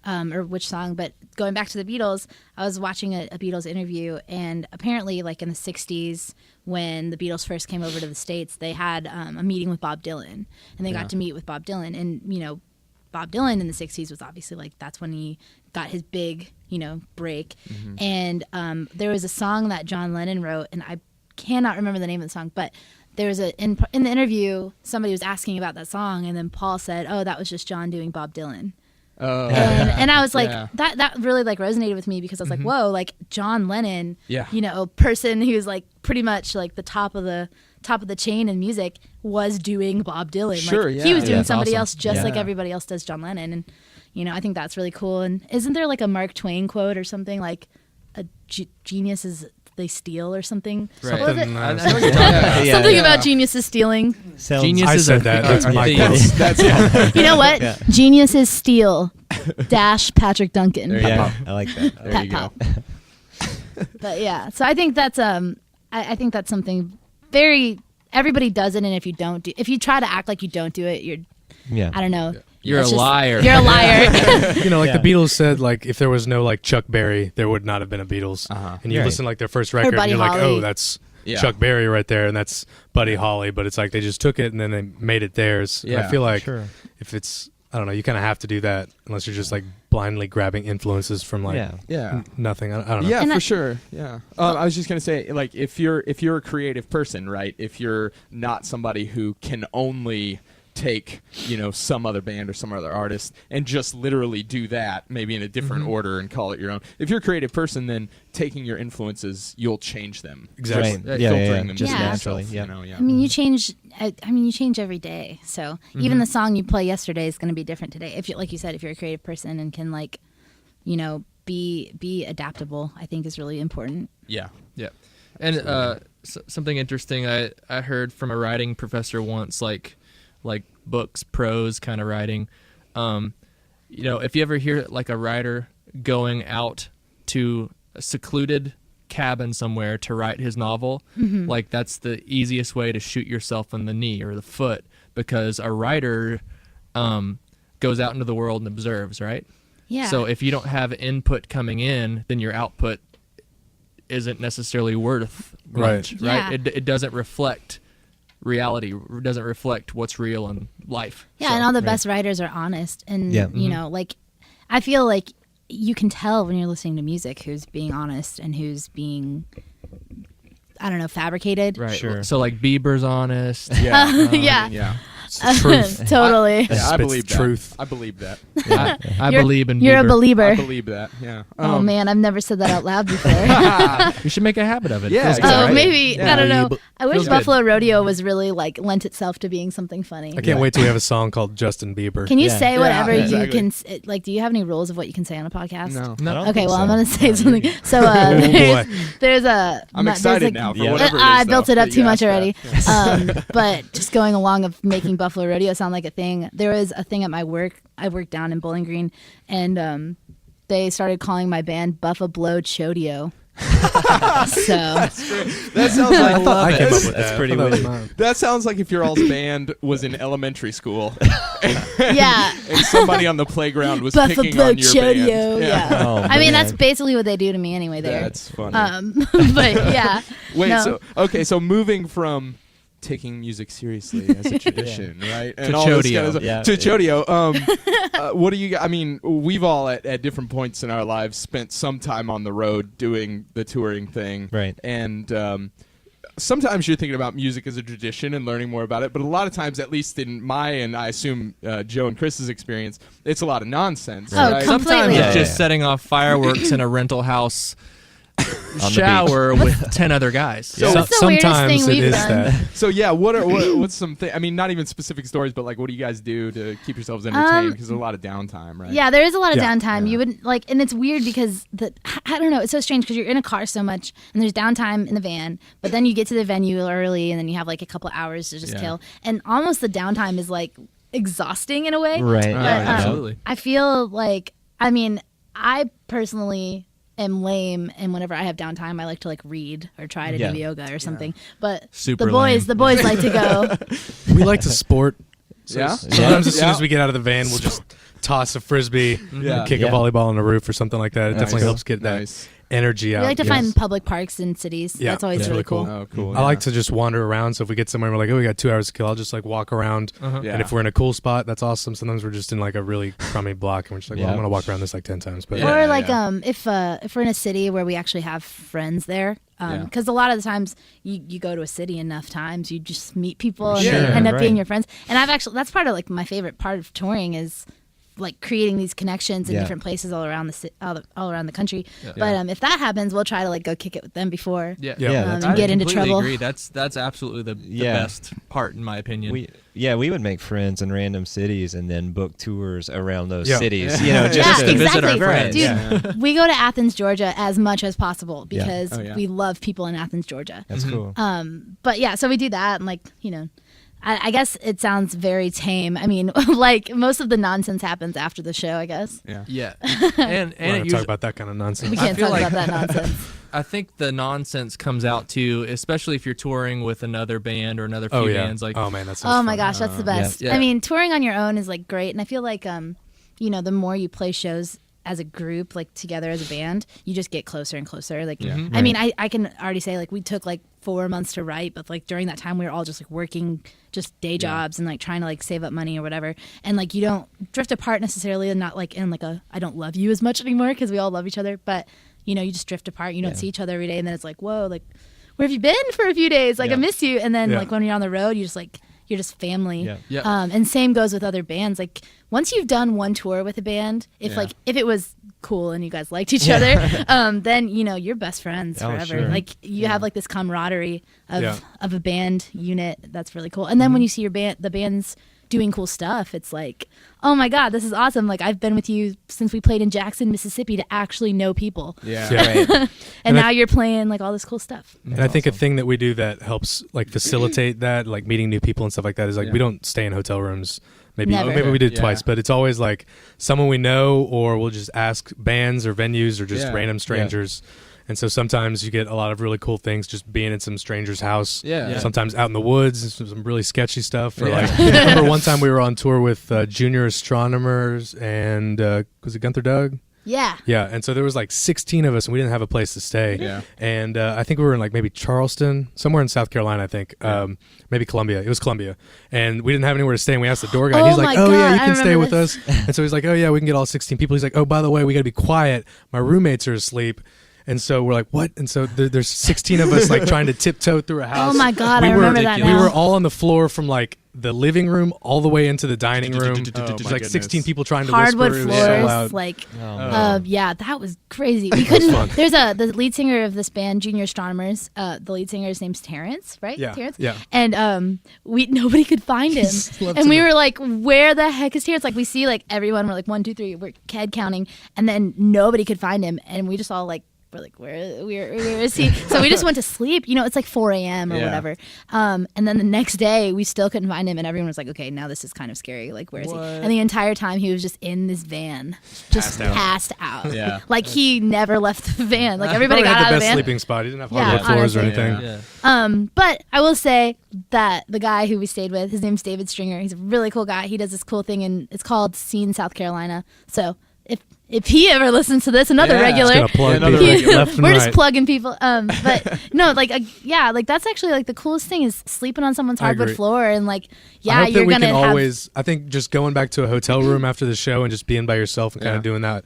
or which song, but going back to the Beatles, I was watching a Beatles interview, and apparently, like in the '60s, when the Beatles first came over to the States, they had a meeting with Bob Dylan, and they got to meet with Bob Dylan, and you know, Bob Dylan in the '60s was obviously like that's when he got his big, you know, break, and there was a song that John Lennon wrote, and I cannot remember the name of the song, but there was in the interview, somebody was asking about that song, and then Paul said, "Oh, that was just John doing Bob Dylan." Oh, And I was like, Yeah. that really like resonated with me because I was like, whoa, like John Lennon, Yeah. you know, person who's like pretty much like the top of the chain in music was doing Bob Dylan. Sure, like, yeah. he was doing That's somebody awesome. else just like Yeah. everybody else does John Lennon, and you know, I think that's really cool. And isn't there like a Mark Twain quote or something like a genius is they steal or something? Right. What was it? Something, I know what you're talking about. Yeah, Something yeah. about geniuses stealing. Sounds- Genius I is said a- that. That's are my thieves. quote. That's You know what? Yeah. Geniuses steal. Dash Patrick Duncan. There you Yeah, I like that. There Pat you go. Pop. But yeah, so I think that's I think that's something very everybody does it, and if you try to act like you don't do it, you're Yeah. I don't know. You're It's a liar. You're a liar. You know, like Yeah. the Beatles said, like if there was no like Chuck Berry, there would not have been a Beatles. Uh-huh. And you Right. listen to like their first record, and Buddy you're like, Holly. oh, that's Yeah. Chuck Berry right there, and that's Buddy Holly. But it's like they just took it and then they made it theirs. And Yeah, I feel like Sure. if it's, I don't know, you kind of have to do that unless you're just like blindly grabbing influences from like Yeah. Yeah. nothing. I don't know. Yeah, And for I- sure. Yeah. I was just gonna say, like, if you're a creative person, right? If you're not somebody who can only take, you know, some other band or some other artist and just literally do that, maybe in a different order and call it your own. If you're a creative person, then taking your influences, you'll change them. Exactly. Just Right. Yeah, filtering yeah, them just to naturally, yourself, yeah. You know, yeah. I mean, you change. I mean, you change every day. So even the song you play yesterday is going to be different today. If you, like you said, if you're a creative person and can like, you know, be adaptable, I think is really important. Yeah. Yeah, and something interesting I heard from a writing professor once, like books, prose kind of writing. You know, if you ever hear like a writer going out to a secluded cabin somewhere to write his novel, like that's the easiest way to shoot yourself in the knee or the foot, because a writer goes out into the world and observes, right? Yeah. So if you don't have input coming in, then your output isn't necessarily worth much, Yeah. right? It doesn't reflect reality. It doesn't reflect what's real in life. Yeah, So- and all the best writers are honest, and Yeah. you know, like I feel like you can tell when you're listening to music who's being honest and who's being, I don't know, fabricated. Right. Sure. So like Bieber's honest. Yeah. Yeah. Yeah. It's the truth. Totally. Yeah, I Spits believe that. truth. I believe that. I believe in You're Bieber. a believer. I believe that. Yeah. Oh man, I've never said that out loud before. You should make a habit of it. It Yeah, feels good, exactly. Oh, right? maybe Yeah. I don't know. I wish Feels good. Buffalo Rodeo was really like lent itself to being something funny. I can't wait till we have a song called Justin Bieber. Can you Yeah. say Yeah, whatever you exactly. can? Like, do you have any rules of what you can say on a podcast? No. No. I don't Okay, think well, so. I'm gonna say something. So Oh, boy. there's a. I'm there's, excited like- now for Yeah. whatever it is. I built though, it up that too you much asked already. that. But just going along of making Buffalo Rodeo sound like a thing, there was a thing at my work. I worked down in Bowling Green, and they started calling my band Buffalo Chodeo. So That sounds like I thought I came up with That's that. pretty I thought that was witty. mine. that sounds like if your all's band was in elementary school yeah, and somebody on the playground was picking Buffalo on your band. Chodeo. Yeah. Oh, I mean, man. that's basically what they do to me anyway. There. That's funny. But yeah. Wait, no. so moving from taking music seriously as a tradition, right? To all this Chodeo. kind of Yeah. to Chodeo. What do you? I mean, we've all at different points in our lives spent some time on the road doing the touring thing, Right. And sometimes you're thinking about music as a tradition and learning more about it, but a lot of times, at least in my and I assume Joe and Chris's experience, it's a lot of nonsense. Oh, right? completely. Sometimes Yeah, it's just yeah. setting off fireworks in a rental house the shower with 10 other guys. So- What's the weirdest sometimes thing it we've is done? that. So yeah, what's something? I mean, not even specific stories, but like, what do you guys do to keep yourselves entertained? Because there's a lot of downtime, right? Yeah, there is a lot of Yeah. downtime. Yeah. You would like, and it's weird because I don't know. It's so strange because you're in a car so much, and there's downtime in the van, but then you get to the venue early, and then you have like a couple hours to just Yeah. kill, and almost the downtime is like exhausting in a way. Right. But, yeah, absolutely. I feel like, I mean, I personally am lame, and whenever I have downtime, I like to like read or try to Yeah. do yoga or something. But Super the boys like to go. We like to sport. So Yeah? Sometimes as soon Yeah. as we get out of the van, we'll just toss a frisbee, Yeah. kick Yeah. a volleyball on the roof or something like that. It Nice. definitely helps get that Nice. energy We out. like to Yes. find public parks in cities. Yeah, That's always that's really really cool. cool. Oh, cool. I like to just wander around. So if we get somewhere, we're like, oh, we got 2 hours to kill. I'll just like walk around. Uh-huh. Yeah. And if we're in a cool spot, that's awesome. Sometimes we're just in like a really crummy block, and we're just like, well, Yeah. I'm gonna walk around this like 10 times. But Yeah. Or like if we're in a city where we actually have friends there, Because a lot of the times you go to a city enough times, you just meet people and Sure, they end up being right. your friends. And that's part of like my favorite part of touring is like creating these connections in Yeah. different places all around all around the country. Yeah. But if that happens, we'll try to like go kick it with them before. Yeah, Yeah, that's and I get into completely trouble. Agree. That's absolutely the Yeah. best part in my opinion. We would make friends in random cities and then book tours around those Yeah. cities. Yeah, Just to visit our exactly. friends. Dude, Yeah. we go to Athens, Georgia as much as possible Yeah. because Oh, yeah. we love people in Athens, Georgia. That's cool. But yeah, so we do that and like, I guess it sounds very tame. I mean, like most of the nonsense happens after the show, I guess. Yeah. Yeah, and We're it not talk usually, about that kind of nonsense. We can't feel talk like- about that nonsense. I think the nonsense comes out too, especially if you're touring with another band or another few Oh yeah. bands. Like, oh man, that's. Oh my gosh, that's the best. Yeah. I mean, touring on your own is like great, and I feel like the more you play shows as a group, like together as a band, you just get closer and closer. Like, I mean, I can already say like we took like 4 months to write, but like during that time we were all just like working just day jobs and like trying to like save up money or whatever. And like you don't drift apart necessarily, and not like in like a I don't love you as much anymore because we all love each other, but you just drift apart. You don't see each other every day, and then it's like, whoa, like where have you been for a few days? Like I miss you. And then Yeah. like when you're on the road, you're just family. Yeah. Yeah. And same goes with other bands. Like once you've done one tour with a band, if it was cool and you guys liked each other, then you're best friends Oh, forever. sure. Like you have like this camaraderie of Yeah. of a band unit. That's really cool. And then when you see the band's doing cool stuff, it's like, oh my god, this is awesome. Like I've been with you since we played in Jackson, Mississippi to actually know people. Yeah. Yeah. Right. And I- now you're playing like all this cool stuff. And I think a thing that we do that helps like facilitate that, like meeting new people and stuff like that, is like we don't stay in hotel rooms. Maybe Never. we did Yeah. twice, but it's always like someone we know, or we'll just ask bands or venues or just Yeah. random strangers. And so sometimes you get a lot of really cool things just being in some stranger's house. Yeah. Yeah. Sometimes out in the woods, some really sketchy stuff. Or Yeah. like, I remember one time we were on tour with Junior Astronomers and was it Gunther Doug? Yeah. Yeah, and so there was like 16 of us, and we didn't have a place to stay. Yeah. And I think we were in like maybe Charleston, somewhere in South Carolina, I think. Maybe Columbia. It was Columbia. And we didn't have anywhere to stay, and we asked the door guy. Oh He's like, my oh, yeah, God, you I can stay remember with us. And so he's like, oh, yeah, we can get all 16 people. He's like, oh, by the way, we got to be quiet. My roommates are asleep. And so we're like, what? And so there's 16 of us like trying to tiptoe through a house. Oh my god, We I were- remember that We now. were all on the floor from like the living room all the way into the dining room. Oh, There's my like 16 goodness. people trying to Hardwood whisper. It was so floors, loud. like Oh, yeah, that was crazy. We couldn't. fun. There's the lead singer of this band, Junior Astronomers. The lead singer's name's Terrence, right? Yeah, Terrence. yeah. And nobody could find him, and we were like, "Where the heck is Terrence?" Like we see like everyone. We're like 1, 2, 3. We're head counting, and then nobody could find him, and we just all like. We're like, where is he? So we just went to sleep. It's like 4 a.m. or Yeah. whatever. And then the next day, we still couldn't find him, and everyone was like, okay, now this is kind of scary. Like, where is he? And the entire time, he was just in this van, just passed out. Yeah. Like, he never left the van. Like, everybody Probably got had out the of the best van. sleeping spot. He didn't have Yeah, hardwood floors or honestly. anything. Yeah. But I will say that the guy who we stayed with, his name's David Stringer. He's a really cool guy. He does this cool thing, and it's called Scene South Carolina. So if he ever listens to this, another Yeah. regular. Just gonna plug another people regular. left and We're right. just plugging people. But no, like like that's actually like the coolest thing is sleeping on someone's I hardwood agree. floor and like I hope you're that we gonna can have always. I think just going back to a hotel room after the show and just being by yourself and kind Yeah. of doing that.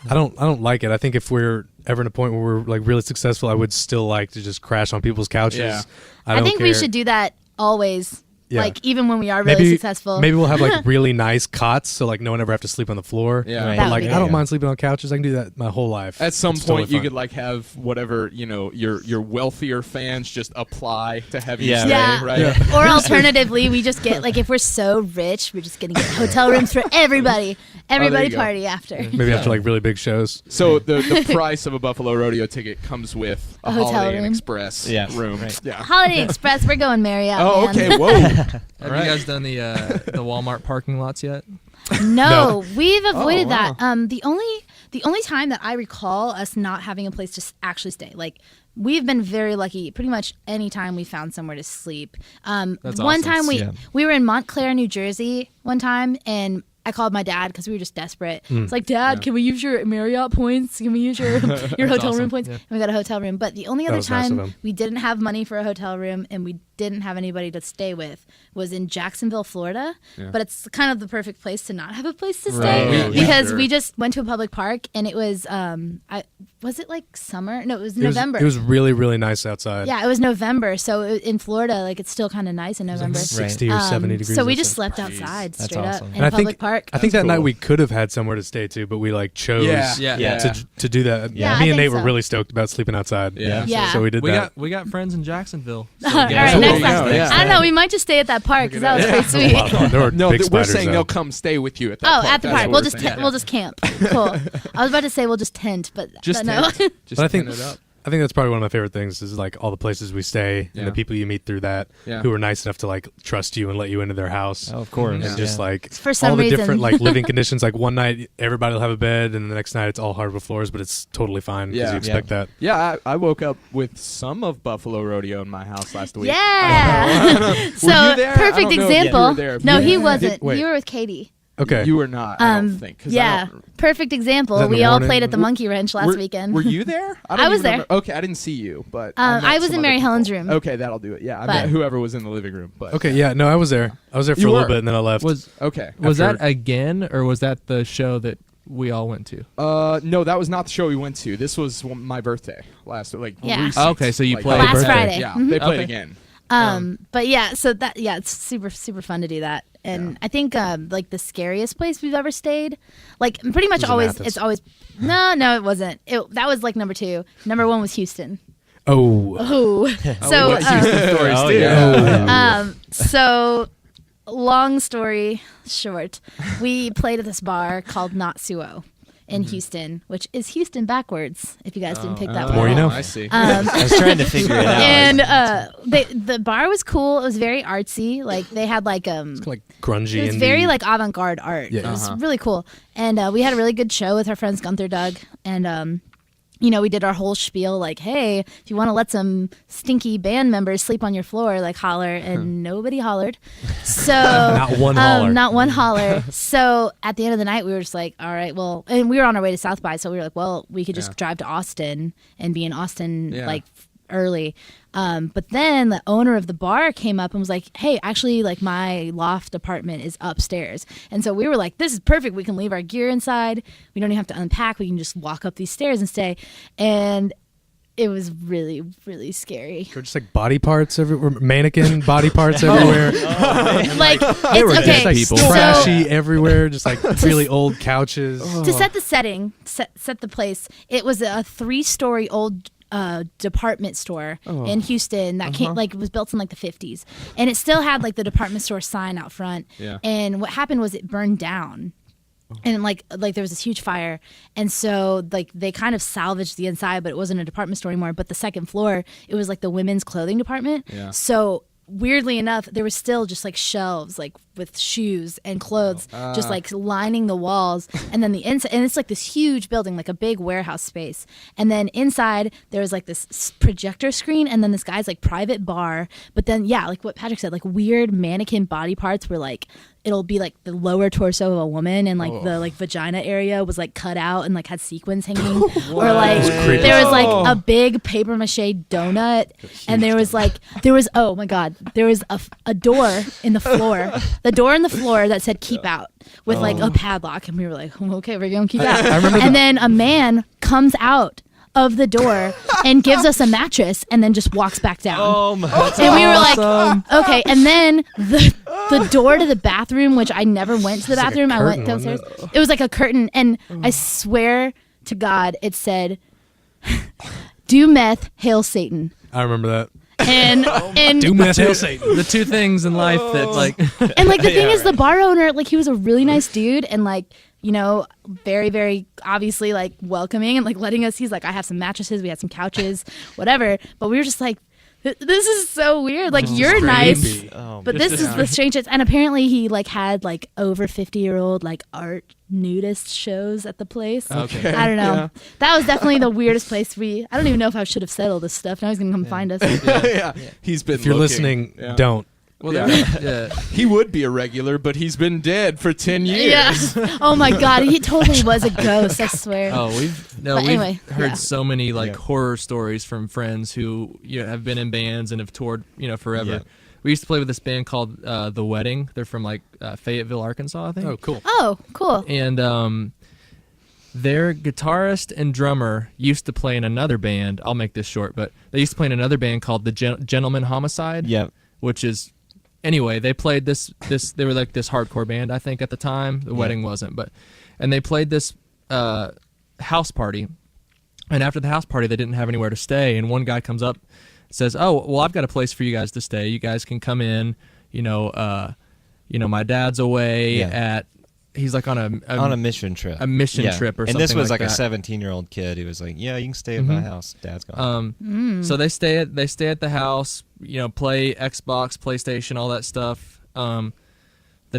I don't like it. I think if we're ever in a point where we're like really successful, I would still like to just crash on people's couches. Yeah. I I don't think care. we should do that always. Yeah. Like even when we are really successful. Maybe we'll have like really nice cots, so like no one ever have to sleep on the floor. Yeah. Right. That But would like be I don't good. mind sleeping on couches. I can do that my whole life. At some It's point, totally you fun. could like have whatever your wealthier fans just apply to have you Yeah. stay, Yeah. right? Yeah. Or alternatively, we just get like if we're so rich, we're just gonna get hotel rooms for everybody. Everybody go. party after. Maybe after like really big shows. So the price of a Buffalo Rodeo ticket comes with a hotel Holiday Inn room. Express Yeah. room. Right. Yeah. Holiday Express, we're going Marriott. Oh, man. okay. Whoa. Have Alright. you guys done the Walmart parking lots yet? No, we've avoided wow. that. The only time that I recall us not having a place to actually stay, like we've been very lucky. Pretty much any time we found somewhere to sleep. That's one awesome. time Yeah. we were in Montclair, New Jersey, one time, and I called my dad because we were just desperate. It's like, Dad, can we use your Marriott points? Can we use your hotel room awesome. points? Yeah. And we got a hotel room. But the only That other was nice of time him. we didn't have money for a hotel room and we didn't have anybody to stay with was in Jacksonville, Florida. But it's kind of the perfect place to not have a place to stay Right. because Sure. we just went to a public park and it was was it like summer? No, it was November. It was really, really nice outside. Yeah, it was November. So in Florida, like it's still kind of nice in November. 60 or 70 degrees. So we outside. just slept outside That's straight awesome. up And in I a public think- park. I think that That's night cool. we could have had somewhere to stay too, but we like chose Yeah. to do that. Yeah, I Me and think Nate were so. really stoked about sleeping outside. Yeah. Yeah. So we did that. We got friends in Jacksonville. So All get right, us next over time. there. Yeah. I don't know. We might just stay at that park because that was pretty sweet. A lot of fun. There were No, big we're spiders saying out. they'll come stay with you at that Oh, park. at the That's park. what We'll we're saying. we'll just camp. Cool. I was about to say we'll just tent, but Just no. tent. Just But I think tent it up. I think that's probably one of my favorite things is like all the places we stay Yeah. and the people you meet through that Yeah. who are nice enough to like trust you and let you into their house. Oh, of course. And just like For some all the reason. different like living conditions. Like one night everybody will have a bed and the next night it's all hardwood floors, but it's totally fine because Yeah. you expect that. Yeah, I woke up with some of Buffalo Rodeo in my house last week. Yeah. So Were you there? I perfect don't know if you example. were there. No, he Yeah. wasn't. Wait. You were with Katie. Okay. You were not, I don't think. 'cause I Yeah. don't- Perfect example. Is that in the We all morning? played at the Monkey Wrench last were, weekend. Were you there? I don't was even there. remember. Okay, I didn't see you, but met I was some in other Mary people. Helen's room. Okay, that'll do it. Yeah, I But- met whoever was in the living room. But Okay, yeah, no, I was there. I was there for You a little were? bit and then I left. Was Okay. that After- again, or was that the show that we all went to? No, that was not the show we went to. This was my birthday last, like Yeah. recent. Okay, so you like, played Last birthday. Friday. Yeah, Mhm. they played Okay. again. But yeah, so that it's super fun to do that, and I think like the scariest place we've ever stayed, like pretty much Was in always Athens. it's always no it wasn't. That was like number 2. Number 1 was Houston. Oh. Oh, so we got Houston stories Oh, too. yeah. so long story short, we played at this bar called Not Suo in Houston, which is Houston backwards. If you guys didn't pick that The more one you up. know. I see. I was trying to figure it out. And the bar was cool. It was very artsy. Like they had like Like grungy it was indie. very like avant-garde art. Yeah. It was really cool. And we had a really good show with our friends Gunther Doug. And, we did our whole spiel like, hey, if you want to let some stinky band members sleep on your floor, like holler. And nobody hollered. So Not one holler. Not one holler. So at the end of the night, we were just like, all right, well, and we were on our way to South by. So we were like, well, we could just drive to Austin and be in Austin Yeah. like early. But then the owner of the bar came up and was like, hey, actually, like my loft apartment is upstairs. And so we were like, this is perfect. We can leave our gear inside. We don't even have to unpack. We can just walk up these stairs and stay. And it was really, really scary. There were just like body parts everywhere, mannequin body parts everywhere. Like, They were it's just okay. like people. trashy everywhere, just like really old couches. To set the setting, set the place, it was a 3-story old department store in Houston that came like was built in like the 50s, and it still had like the department store sign out front. Yeah. And what happened was it burned down. And like there was this huge fire, and so like they kind of salvaged the inside, but it wasn't a department store anymore. But the second floor, it was like the women's clothing department. Yeah. So weirdly enough, there was still just like shelves like with shoes and clothes just like lining the walls, and then the inside, and it's like this huge building, like a big warehouse space, and then inside there was like this projector screen, and then this guy's like private bar. But then like what Patrick said, like weird mannequin body parts were like, it'll be like the lower torso of a woman, and like the like vagina area was like cut out and like had sequins hanging, or like creepy. there was like a big paper mache donut, and there was oh my god, there was a door in the floor, the door in the floor that said keep out with like a padlock, and we were like, okay, we're gonna keep out. And then a man comes out of the door and gives us a mattress and then just walks back down. Oh my! And we were like, okay. And then the door to the bathroom, which I never went to the It's like a bathroom. I went curtain, wasn't downstairs. It was like a curtain, and I swear to God, it said, "Do meth, hail Satan." I remember that. And Do meth, hail Satan. The two things in life that like and like the thing is, the bar owner, like he was a really nice dude, and like very, very obviously like welcoming and like letting us. He's like, I have some mattresses, we had some couches, whatever. But we were just like, this is so weird. Like you're nice, Oh, but this is the strangest. And apparently he like had like over 50-year-old like art nudist shows at the place. Okay. I don't know. Yeah. That was definitely the weirdest place. I don't even know if I should have said all this stuff. Now he's gonna come find us. yeah. He's been If you're looking. listening, Yeah. don't. well, Yeah. He would be a regular, but he's been dead for 10 years. Yeah. Oh my God, he totally was a ghost. I swear. Oh, we've But anyway, heard yeah. so many like horror stories from friends who have been in bands and have toured forever. Yeah. We used to play with this band called The Wedding. They're from like Fayetteville, Arkansas, I think. Oh, cool. Oh, cool. And Their guitarist and drummer used to play in another band. I'll make this short, but they used to play in another band called the Gentleman Homicide. Yep. Which is, anyway, they played this. They were like this hardcore band, I think, at the time. The wedding wasn't, and they played this house party. And after the house party, they didn't have anywhere to stay. And one guy comes up, says, "Oh, well, I've got a place for you guys to stay. You guys can come in. My dad's away at." He's like on a mission trip. A mission trip or something. And this was like that. a 17-year-old kid who was like, "Yeah, you can stay at my house. Dad's gone." So they stay at the house. Play Xbox, PlayStation, all that stuff. The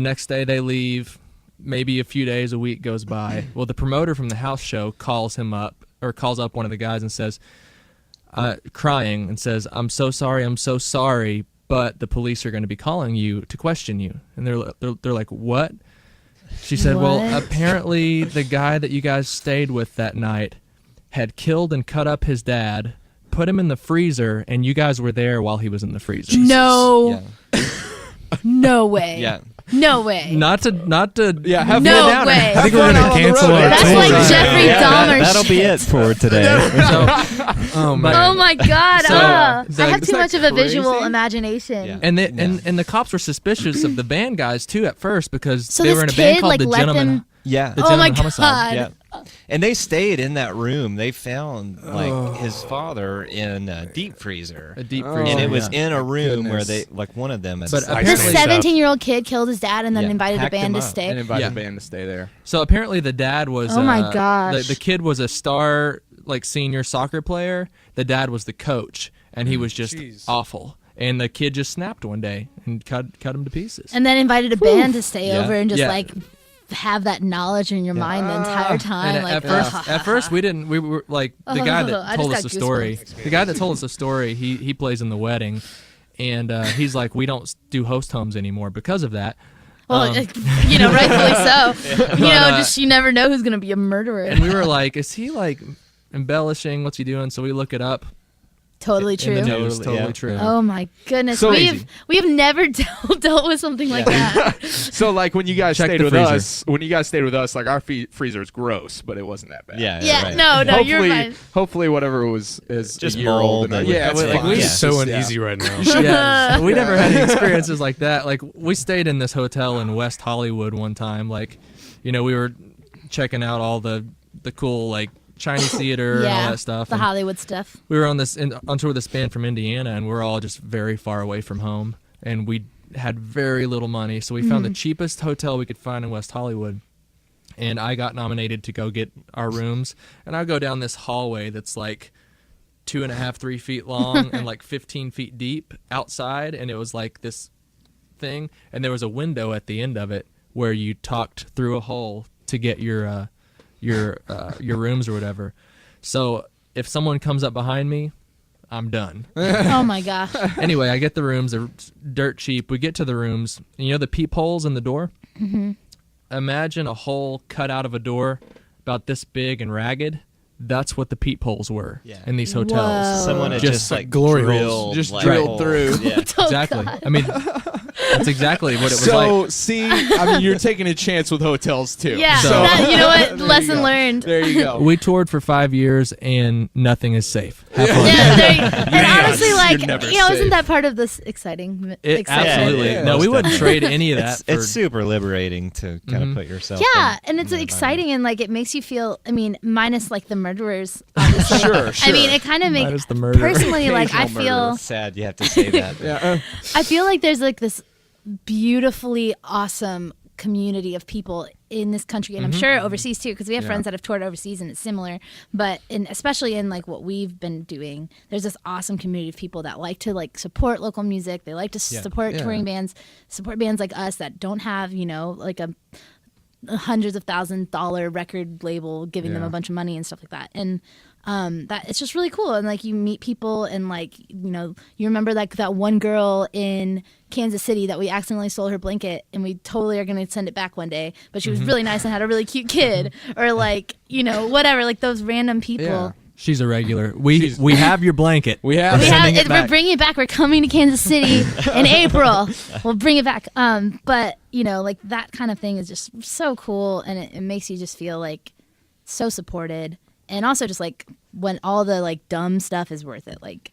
next day they leave. Maybe a few days, a week goes by. Well, the promoter from the house show calls up one of the guys and says, crying, and says, I'm so sorry, but the police are going to be calling you to question you. And they're like, what? She said, well, apparently the guy that you guys stayed with that night had killed and cut up his dad, put him in the freezer, and you guys were there while he was in the freezer. No. Yeah. No way. Yeah. No way. Not to have No fun. way. I think we're gonna cancel our That's tour. like Jeffrey Dahmer That'll be shit. it for today. Oh man. Oh my god! So, I have isn't too that much of a visual crazy? imagination. Yeah. And the cops were suspicious of the band guys too at first because So they this were in a kid band called like the let Gentleman. them. Yeah. The Oh my Gentleman Homicide. god! Yeah. And they stayed in that room. They found his father in a deep freezer. A deep Oh, freezer. And it was yeah. in a room where goodness. they one of them. But I This see. 17-year-old kid killed his dad and then Yeah, invited a packed band him to up. stay. And invited Yeah. the band to stay there. So apparently the dad was. Oh my gosh. The kid was a star, like senior soccer player. The dad was the coach, and he was just awful. And the kid just snapped one day and cut him to pieces. And then invited a band to stay Yeah. over and just Yeah. like have that knowledge in your mind the entire time. And Like at first we didn't. We were like the guy I that just told us got the story. goosebumps. The guy that told us the story. He plays in the wedding, and he's like, we don't do host homes anymore because of that. well, rightfully so. Just you never know who's gonna be a murderer. And we were like, is he like embellishing? What's he doing? So we look it up. Totally In true. the news, Totally, totally yeah. true. Oh my goodness, So we have never dealt with something like that. So like when you guys Check stayed the with freezer. us, like our freezer is gross, but it wasn't that bad. Yeah, right. no, you're fine. Hopefully whatever was is Just a year old. mold And and- yeah, it's Like, fine. we- It's Yeah. so Yeah. uneasy right now. Yeah, we never had any experiences like that. Like we stayed in this hotel in West Hollywood one time. Like, we were checking out all the cool like Chinese theater and all that stuff. The and Hollywood stuff. we were on tour with this band from Indiana, and we're all just very far away from home, and we had very little money, so we found the cheapest hotel we could find in West Hollywood. And I got nominated to go get our rooms, and I go down this hallway that's like 2.5, 3 feet long and like 15 feet deep outside, and it was like this thing, and there was a window at the end of it where you talked through a hole to get your rooms or whatever. So if someone comes up behind me, I'm done. Oh my gosh. Anyway, I get the rooms. They're dirt cheap. We get to the rooms. And the peepholes in the door? Mm-hmm. Imagine a hole cut out of a door about this big and ragged. That's what the peepholes were in these hotels. Whoa. Someone had Just just like glory holes. drilled, Just like, drilled holes. through. Yeah. Exactly. I mean, that's exactly what it was So like. see, I mean, you're taking a chance with hotels too. Yeah, So- you know what? There you Lesson go. learned. There you go. We toured for 5 years, and nothing is safe. Have fun. Yeah, and honestly, like, never isn't safe. that part of this exciting? It, exciting? absolutely. Yeah, No, most we wouldn't definitely. trade any of that. It's super liberating to kind of put yourself. Yeah, in and it's that exciting and like it makes you feel. I mean, minus like the murderers. Obviously. Sure. I mean, it kind of makes Minus the murder. personally like I Occasional feel. environment. Sad you have to say that. Yeah. I feel like there's like this beautifully awesome community of people in this country, and I'm sure overseas too, because we have friends that have toured overseas and it's similar. But especially in like what we've been doing, there's this awesome community of people that like to like support local music. They like to support touring bands, support bands like us that don't have like a hundreds of $1,000 record label giving them a bunch of money and stuff like that. And that it's just really cool. And like you meet people and like, you remember like that one girl in Kansas City that we accidentally stole her blanket and we totally are going to send it back one day, but she was really nice and had a really cute kid, or like, whatever, like those random people. Yeah. She's a regular. We have your blanket. We have. We it. have Sending it it, back. we're bringing it back. We're coming to Kansas City in April. We'll bring it back. But like that kind of thing is just so cool, and it makes you just feel like so supported. And also just like when all the like dumb stuff is worth it. Like,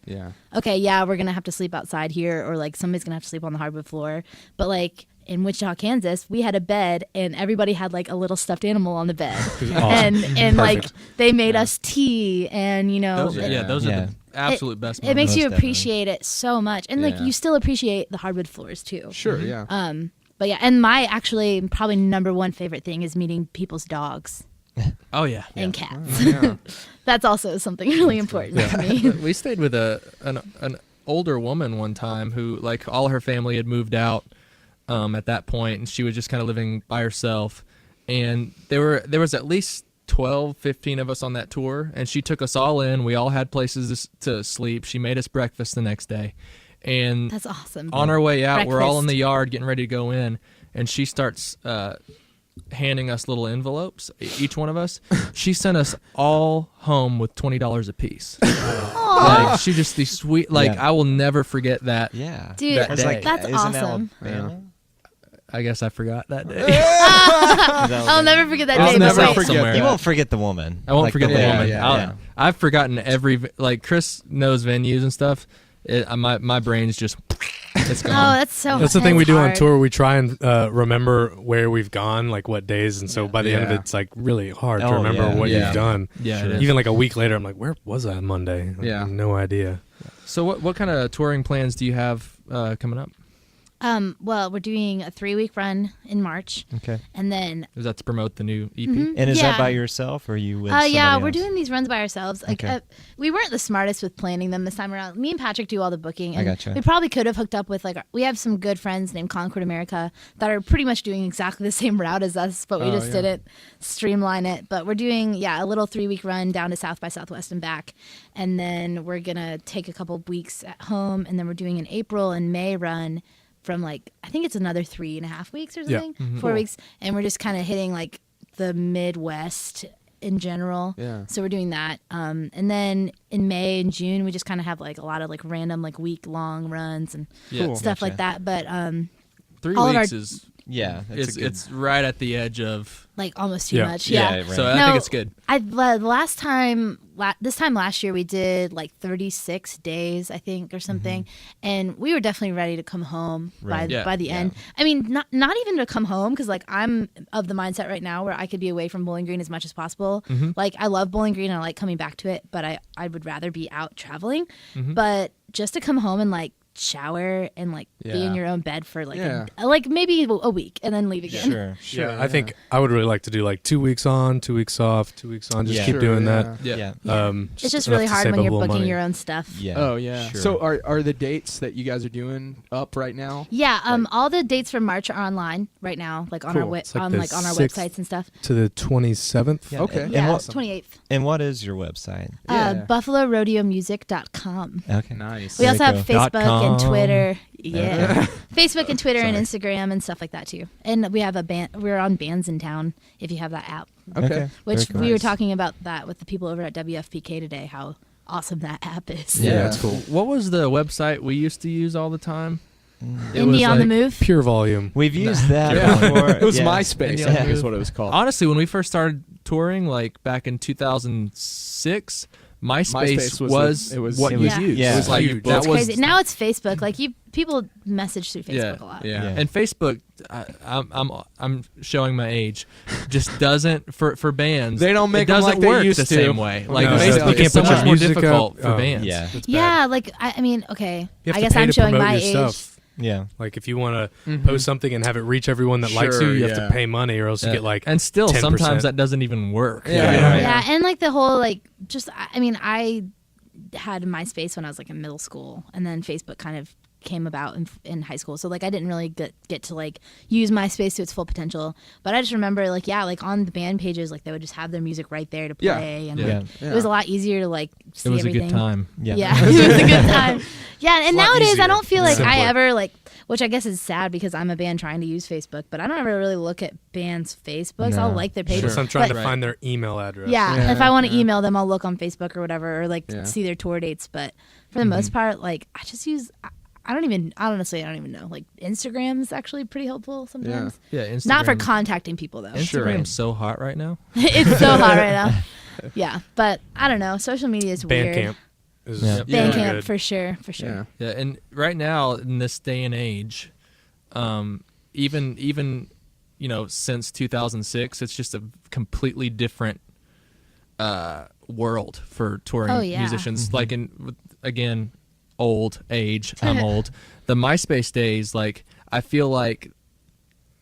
okay, yeah, we're going to have to sleep outside here, or like somebody's going to have to sleep on the hardwood floor. But like in Wichita, Kansas, we had a bed and everybody had like a little stuffed animal on the bed. And like they made us tea, and you know, those are the absolute best It makes moments. you appreciate it so much. And like you still appreciate the hardwood floors too. Sure, yeah. But yeah, and my actually probably number one favorite thing is meeting people's dogs. Oh yeah, And cats. That's also something really important to me. We stayed with an older woman one time who, like, all her family had moved out at that point, and she was just kind of living by herself. And there was at least 12, 15 of us on that tour, and she took us all in. We all had places to sleep. She made us breakfast the next day. And that's awesome. On our way out, we're all in Breakfast. the yard getting ready to go in, and she starts handing us little envelopes, each one of us. She sent us all home with $20 a piece. Like, she just the sweet, like, I will never forget that. Yeah, dude, that day. that's awesome. I guess I forgot that day. I'll never forget that I'll day. never but wait. forget that. You won't forget the woman. I won't forget the woman. yeah. I've forgotten like, Chris knows venues and stuff. My brain's just, it's gone. Oh, that's so. That's the thing we do on hard. tour. We try and remember where we've gone, like what days, and so by the end of it, it's like really hard to remember what you've done. Yeah, it is. Even like a week later, I'm like, where was I on Monday? I have no idea. So what kind of touring plans do you have coming up? Well, we're doing a 3-week run in March. Okay. And then Is that to promote the new EP? And is that Yeah. by yourself, or are you with somebody yeah, we're else? doing these runs by ourselves. Like, Okay. we weren't the smartest with planning them this time around. Me and Patrick do all the booking. And gotcha. We probably could have hooked up with, like, we have some good friends named Concord America that are pretty much doing exactly the same route as us, but we just didn't streamline it. But we're doing, a little 3-week run down to South by Southwest and back. And then we're going to take a couple weeks at home. And then we're doing an April and May run from, like, I think it's another 3.5 weeks or something, 4 weeks. And we're just kind of hitting, like, the Midwest in general. Yeah. So we're doing that. And then in May and June, we just kind of have, like, a lot of, like, random, like, week-long runs and stuff like that. But 3 all of weeks our- is Yeah, it's right at the edge of. like, almost too Yeah. much. Yeah, Yeah. right. So I think it's good. This time last year, we did like 36 days, I think, or something, and we were definitely ready to come home Right. by the end. I mean, not even to come home, because like I'm of the mindset right now where I could be away from Bowling Green as much as possible. Like, I love Bowling Green and I like coming back to it, but I would rather be out traveling. But just to come home and like shower and like be in your own bed for like like maybe a week and then leave again. Sure. Yeah, I think I would really like to do like 2 weeks on, 2 weeks off, 2 weeks on. Just Yeah. keep doing that. Yeah. It's just enough really to hard save when up you're a little booking money. your own stuff. Yeah. Oh yeah. Sure. So are the dates that you guys are doing up right now? Yeah, all the dates for March are online right now, like on Cool. our It's like on the our 6th websites and stuff. To the 27th. Yeah. Okay. And Yeah, what, 28th. and what is your website? BuffaloRodeoMusic.com. Okay. Nice. We also have Very cool. Facebook and .com. Twitter. Yeah, Facebook and Twitter and Instagram and stuff like that too. And we have a band. We're on Bands in Town if you have that app. Okay. Which Very cool. we were talking about that with the people over at WFPK today. How awesome that app is. Yeah, that's cool. What was the website we used to use all the time? It Indie was on the like- Move. Pure volume. We've used that Yeah. before. It was yeah. MySpace, I think is what it was called. Honestly, when we first started touring, like back in 2006, MySpace was it was- what it was was- used. yeah. It was like Huge. that That's was crazy. Now it's Facebook. Like people message through Facebook a lot. Yeah. And Facebook, I'm showing my age, just doesn't for bands. They don't make it 'em doesn't like they work used the to. same way. Like No, Facebook you is can't so put your much more music difficult up. for Oh. bands. Yeah. It's Yeah, bad. like I mean, okay. You have I to guess pay I'm to showing promote my your age. stuff. Yeah. Like if you want to post something and have it reach everyone that likes you, Sure, you have yeah. to pay money, or else you get like and still 10%. sometimes that doesn't even work. Yeah. You know? Yeah, and like the whole like just I mean I had MySpace when I was like in middle school, and then Facebook kind of came about in high school. So like I didn't really get to like use MySpace to its full potential. But I just remember like like on the band pages, like they would just have their music right there to play, and Yeah. like, it was a lot easier to like see It was everything. a good time. Yeah, it was a good time. Yeah, and a lot nowadays I easier. don't feel like I Simpler. ever like, which I guess is sad because I'm a band trying to use Facebook, but I don't ever really look at bands' Facebooks. No. I'll like their pages. So I'm trying but- to find their email address. yeah, if I want to yeah. email them, I'll look on Facebook or whatever, or like Yeah. see their tour dates. But for the most part, like I just use. honestly, I don't even know. Like Instagram is actually pretty helpful sometimes. Yeah, Instagram. Not for contacting people though. Instagram's so hot right now. It's so hot right now. Yeah, but I don't know. Social media is weird. Bandcamp is Bandcamp good. for sure. Yeah. Yeah, and right now in this day and age, even since 2006, it's just a completely different world for touring musicians. Like again, old age. I'm old. The MySpace days, like I feel like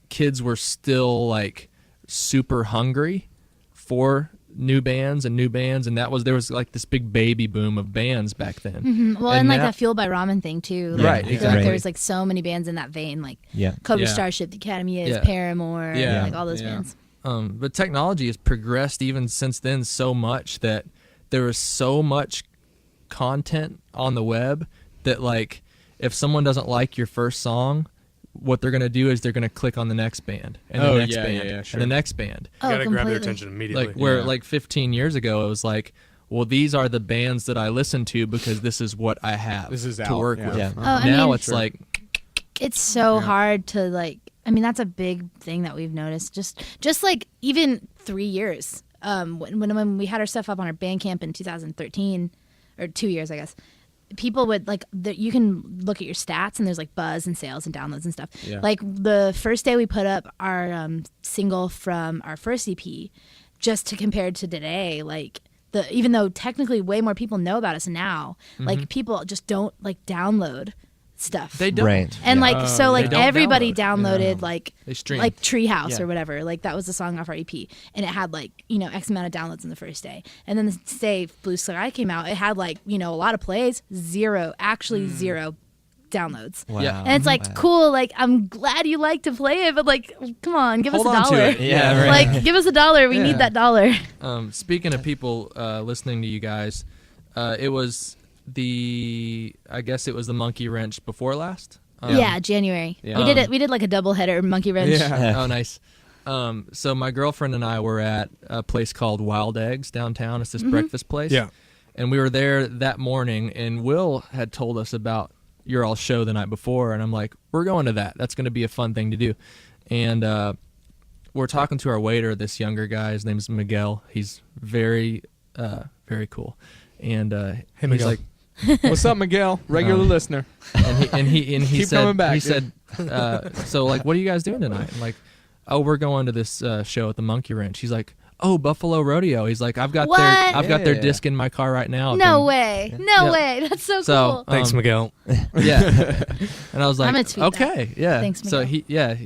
kids were still like super hungry for new bands, and there was like this big baby boom of bands back then. Mm-hmm. Well, and like that Fueled by Ramen thing too. Like, Right, I feel exactly. like there was like so many bands in that vein, like Cobra Starship, The Academy is, Paramore, like all those bands. But technology has progressed even since then so much that there is so much content on the web that like if someone doesn't like your first song, what they're going to do is they're going to click on the next band and the next band and the next band. You gotta grab their attention immediately. Like where like 15 years ago it was like, well, these are the bands that I listen to because this is what I have to work with. Oh, now it's like it's so hard to like. I mean, that's a big thing that we've noticed. Just like even 3 years. When we had our stuff up on our Bandcamp in 2013, or 2 years, I guess. People would like you can look at your stats and there's like buzz and sales and downloads and stuff. Yeah. Like the first day we put up our single from our first EP, just to compare to today, like even though technically way more people know about us now, like people just don't like download stuff. They don't. Right. And like so like everybody downloaded like Treehouse or whatever. Like that was the song off our EP, and it had like X amount of downloads in the first day. And then the day Blue Sky came out, it had like a lot of plays, zero downloads. Wow. Yeah. And it's like cool. Like I'm glad you like to play it, but like come on, give Hold us on $1. to it. Yeah, right. Like give us $1. We need that $1. Speaking of people listening to you guys, it was I guess it was the Monkey Wrench before last. January. Yeah. We did like a double header Monkey Wrench. Yeah. Oh, nice. So my girlfriend and I were at a place called Wild Eggs downtown. It's this breakfast place. Yeah. And we were there that morning, and Will had told us about your all show the night before, and I'm like, we're going to that. That's going to be a fun thing to do. And we're talking to our waiter, this younger guy. His name's Miguel. He's very, very cool. And Hey, he's Miguel. like, What's up, Miguel? Regular listener. and he Keep said, coming back, he said, so like, what are you guys doing tonight? I'm like, oh, we're going to this show at the Monkey Wrench. He's like, oh, Buffalo Rodeo. He's like, I've got their disc in my car right now. No way. No way. That's so cool. Thanks, Miguel. Yeah. And I was like, I'm gonna tweet okay, that. yeah. Thanks, So Miguel.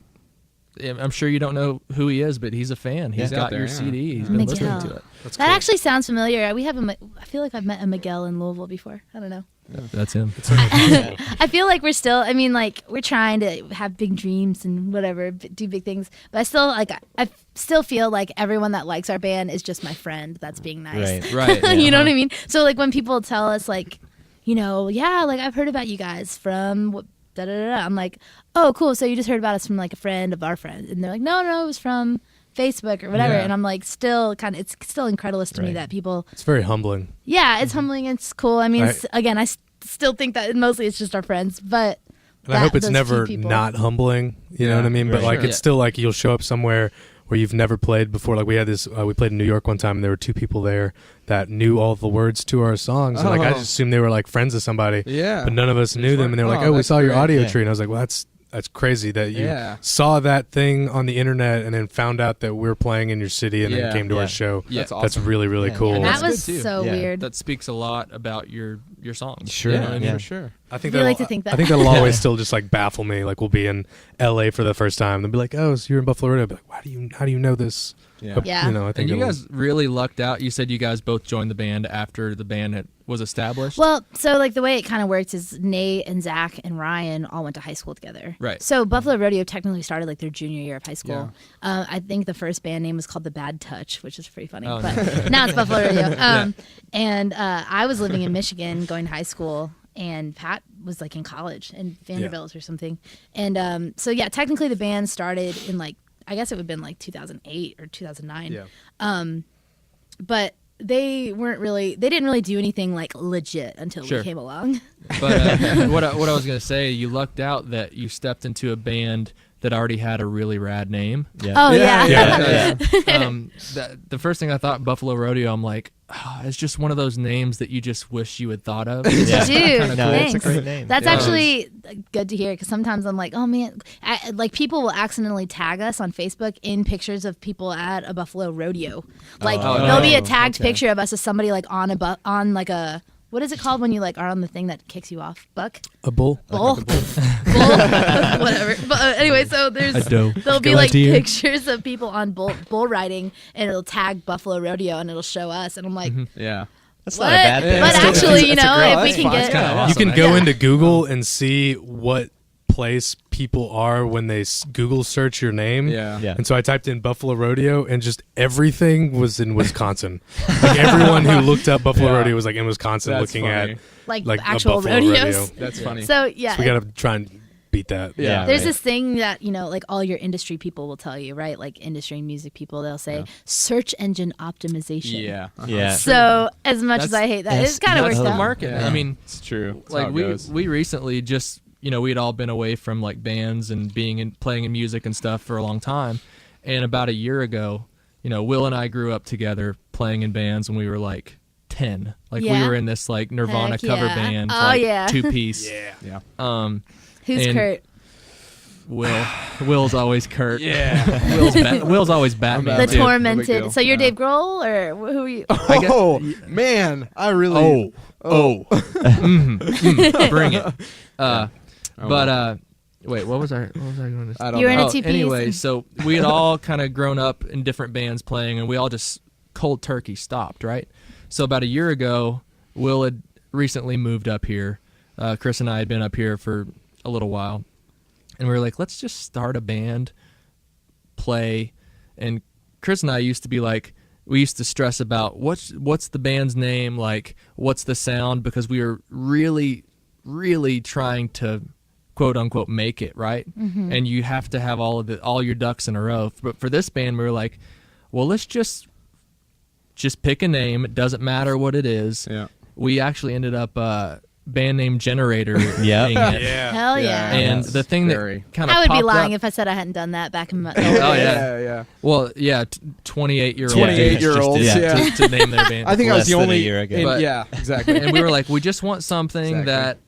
I'm sure you don't know who he is, but he's a fan. He's got your CD. He's been Miguel. listening to it. That actually sounds familiar. I feel like I've met a Miguel in Louisville before. I don't know. That's him. I feel like we're still. I mean, like we're trying to have big dreams and whatever, do big things. But I still feel like everyone that likes our band is just my friend. That's being nice, Right. Yeah. You know what I mean? So like when people tell us like, like I've heard about you guys from da da da. I'm like, oh, cool. So you just heard about us from like a friend of our friend, and they're like, no, it was from Facebook or whatever. Yeah. And I'm like, it's still incredulous to me that people. It's very humbling. Yeah, it's humbling. It's cool. I mean, Right. again, I still think that mostly it's just our friends, but. And I hope it's those never few people. not humbling. You know what I mean? But like, Sure. it's still like you'll show up somewhere where you've never played before. Like we had this, we played in New York one time, and there were two people there that knew all the words to our songs. And like I just assumed they were like friends of somebody. Yeah. But none of us knew them, and they were like, Oh, "Oh, we that's saw your great. audio Yeah. tree," and I was like, "Well, that's crazy that you Yeah. saw that thing on the internet and then found out that we're playing in your city and then came to Yeah. our show." Yeah. That's awesome. That's really really Yeah. cool. And that That's was good, too. so Yeah. weird. That speaks a lot about your songs. Sure. You know what I mean? For sure. I think We that'll- like to think that. I think that'll always still just like baffle me. Like we'll be in LA for the first time. They'll be like, "Oh, so you're in Buffalo Rodeo." I'll be like, how do you know this? Yeah. But, Yeah. You know, I And think you it'll- guys really lucked out. You said you guys both joined the band after the band was established. Well, so like the way it kind of works is Nate and Zach and Ryan all went to high school together. Right. So Buffalo Rodeo technically started like their junior year of high school. I think the first band name was called The Bad Touch, which is pretty funny. Oh, But now it's Buffalo Rodeo. And I was living in Michigan going to high school. And Pat was like in college in Vanderbilt or something. And so yeah, technically the band started in like, I guess it would have been like 2008 or 2009. Yeah. But they didn't really do anything like legit until Sure. we came along. But what I was gonna say, you lucked out that you stepped into a band that already had a really rad name. Yeah. Oh yeah. The first thing I thought, Buffalo Rodeo, I'm like, it's just one of those names that you just wish you had thought of. Yeah. Dude, No, thanks. it's a great name. That's Yeah. actually good to hear because sometimes I'm like, oh man, like people will accidentally tag us on Facebook in pictures of people at a Buffalo Rodeo. Like there'll be a tagged picture of us as somebody like on on like a. What is it called when you like are on the thing that kicks you off? Buck? A bull. Bull? Whatever. But anyway, so there'll be like deer. pictures of people on bull riding, and it'll tag Buffalo Rodeo, and it'll show us, and I'm like, Yeah. That's what? not a bad thing. But actually, you know, if we That's can fine. get It's kinda awesome. You can go Yeah. into Google and see what place people are when they Google search your name. Yeah. Yeah. And so I typed in Buffalo Rodeo, and just everything was in Wisconsin. Like everyone who looked up Buffalo Yeah. Rodeo was like in Wisconsin, That's looking funny. at like like a actual Buffalo rodeos. rodeo. That's funny. So yeah, So we got to try and beat that. Yeah. there's right. this thing that, you know, like all your industry people will tell you, right? Like industry and music people, they'll say search engine optimization. Yeah. Yeah. So as much as I hate that, it kind of That's works the out. market. Yeah. I mean, It's true. It's how like it we goes. recently just, you know, we'd all been away from like bands and playing in music and stuff for a long time, and about a year ago, you know, Will and I grew up together playing in bands when we were like 10. Like we Yeah. were in this like Nirvana Heck cover yeah. band, Oh, like yeah. 2-piece. Yeah. Who's And- Kurt? Will's always Kurt. Yeah. Will's always Batman. The dude, no big tormented. deal. So you're Yeah. Dave Grohl, or who are you? Oh man, I really. Bring it. Wait, what was I going to say? I don't You were in know. a two-piece. Anyway, so we had all kind of grown up in different bands playing, and we all just cold turkey stopped, right? So about a year ago, Will had recently moved up here. Chris and I had been up here for a little while, and we were like, let's just start a band, play. And Chris and I used to be like, we used to stress about what's the band's name, like what's the sound, because we were really, really trying to quote unquote make it, right? Mm-hmm. And you have to have all your ducks in a row. But for this band, we were like, well, let's just pick a name. It doesn't matter what it is. Yeah. We actually ended up band name Generator. Yep. Yeah. Hell yeah. And Yes. the thing Very. that kind of I would be popped lying up, if I said I hadn't done that back in my. Oh yeah. Yeah. Well, yeah, 28-year-old 28-year-olds, yeah. to name their band. I think I was Less the than a only year ago. in- yeah, exactly. And we were like, we just want something Exactly. that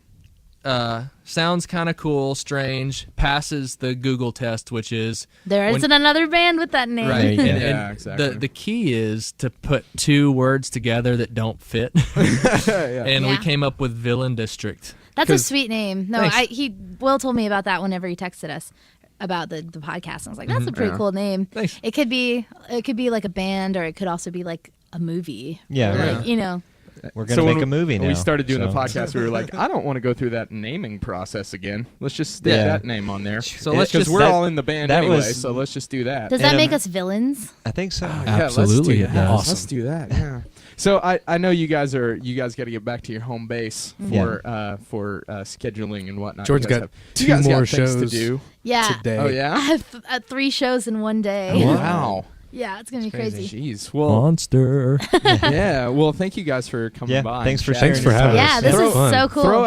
sounds kind of cool, strange, passes the Google test, which is There when- isn't another band with that name. right. There you go. And, Yeah, and exactly. the key is to put two words together that don't fit, Yeah. and we Yeah. came up with Villain District. That's a 'Cause- sweet name. No, Thanks. Will told me about that whenever he texted us about the podcast. I was like, that's a pretty Yeah. cool name. Thanks. It could be like a band, or it could also be like a movie. Yeah, Like, right. you know. We're gonna when make a movie when now. we started doing the so. podcast, we were like, I don't want to go through that naming process again. Let's just stick Yeah. that name on there. So let's because just- we're that- all in the band that anyway, was- so let's just do that. Does And that make us villains? I think so. Yeah, Absolutely, let's it do that. does. Let's do that. Yeah. So I know you guys got to get back to your home base for scheduling and whatnot. Jordan's You guys got you 2 guys more got things to shows do. Yeah. today. Oh I yeah. have 3 shows in one day. Oh, wow. Yeah, it's gonna be crazy. Jeez. Well, Monster. yeah. Well, thank you guys for coming Yeah, by. thanks and for chatting. Thanks for having Yeah, us. this That is was fun. so cool. Throw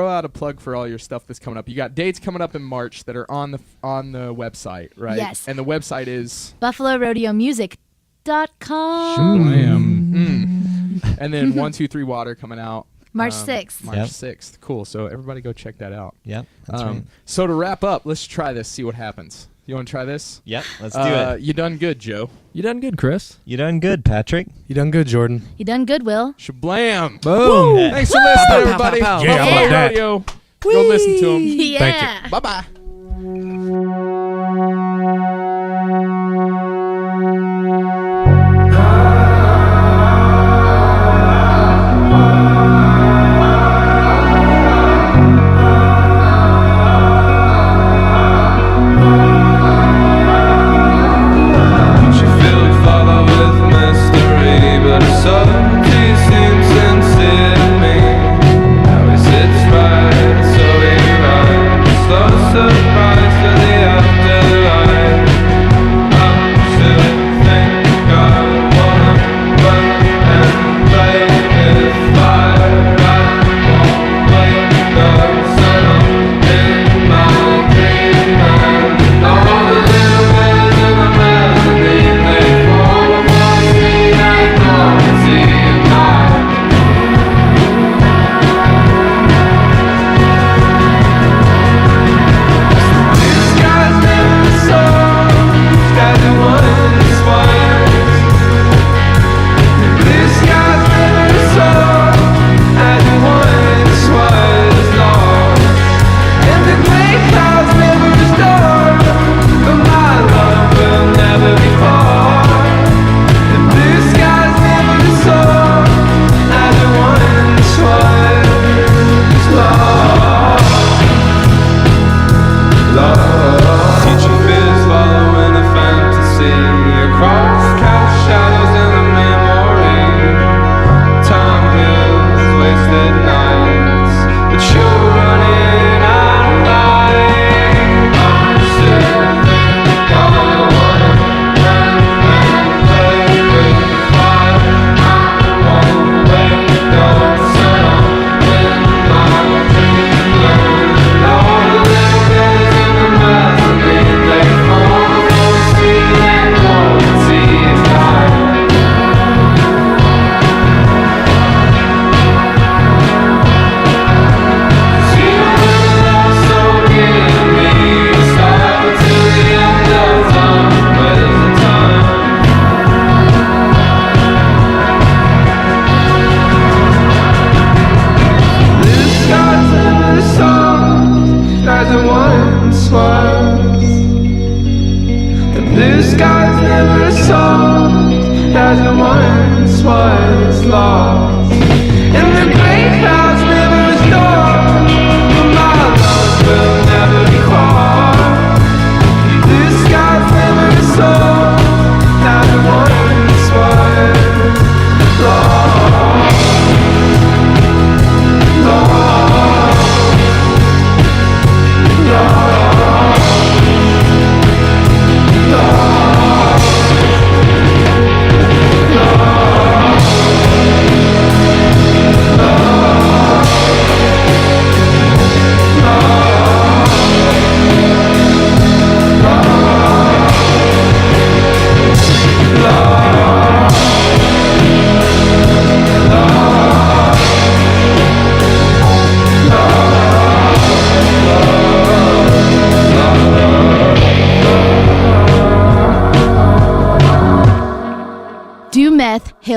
out a plug for all your stuff that's coming up. You got dates coming up in March that are on the website, right? Yes. And the website is BuffaloRodeoMusic.com. And then 123 Water coming out March 6th. March Yep. 6th. Cool. So everybody go check that out. Yep. That's right. So to wrap up, let's try this. See what happens. You want to try this? Yep. Let's do it. You done good, Joe. You done good, Chris. You done good, Patrick. You done good, Jordan. You done good, Will. Shablam. Boom. Yeah. Thanks for listening, everybody. pow, pow. Yeah, Buffalo I love that. Rodeo. Go listen to them. Yeah. Bye-bye. She filled follow with mystery, but a subtlety seems sincere to me. How he sits right, so he rides, slow, so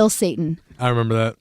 Hail Satan. I remember that.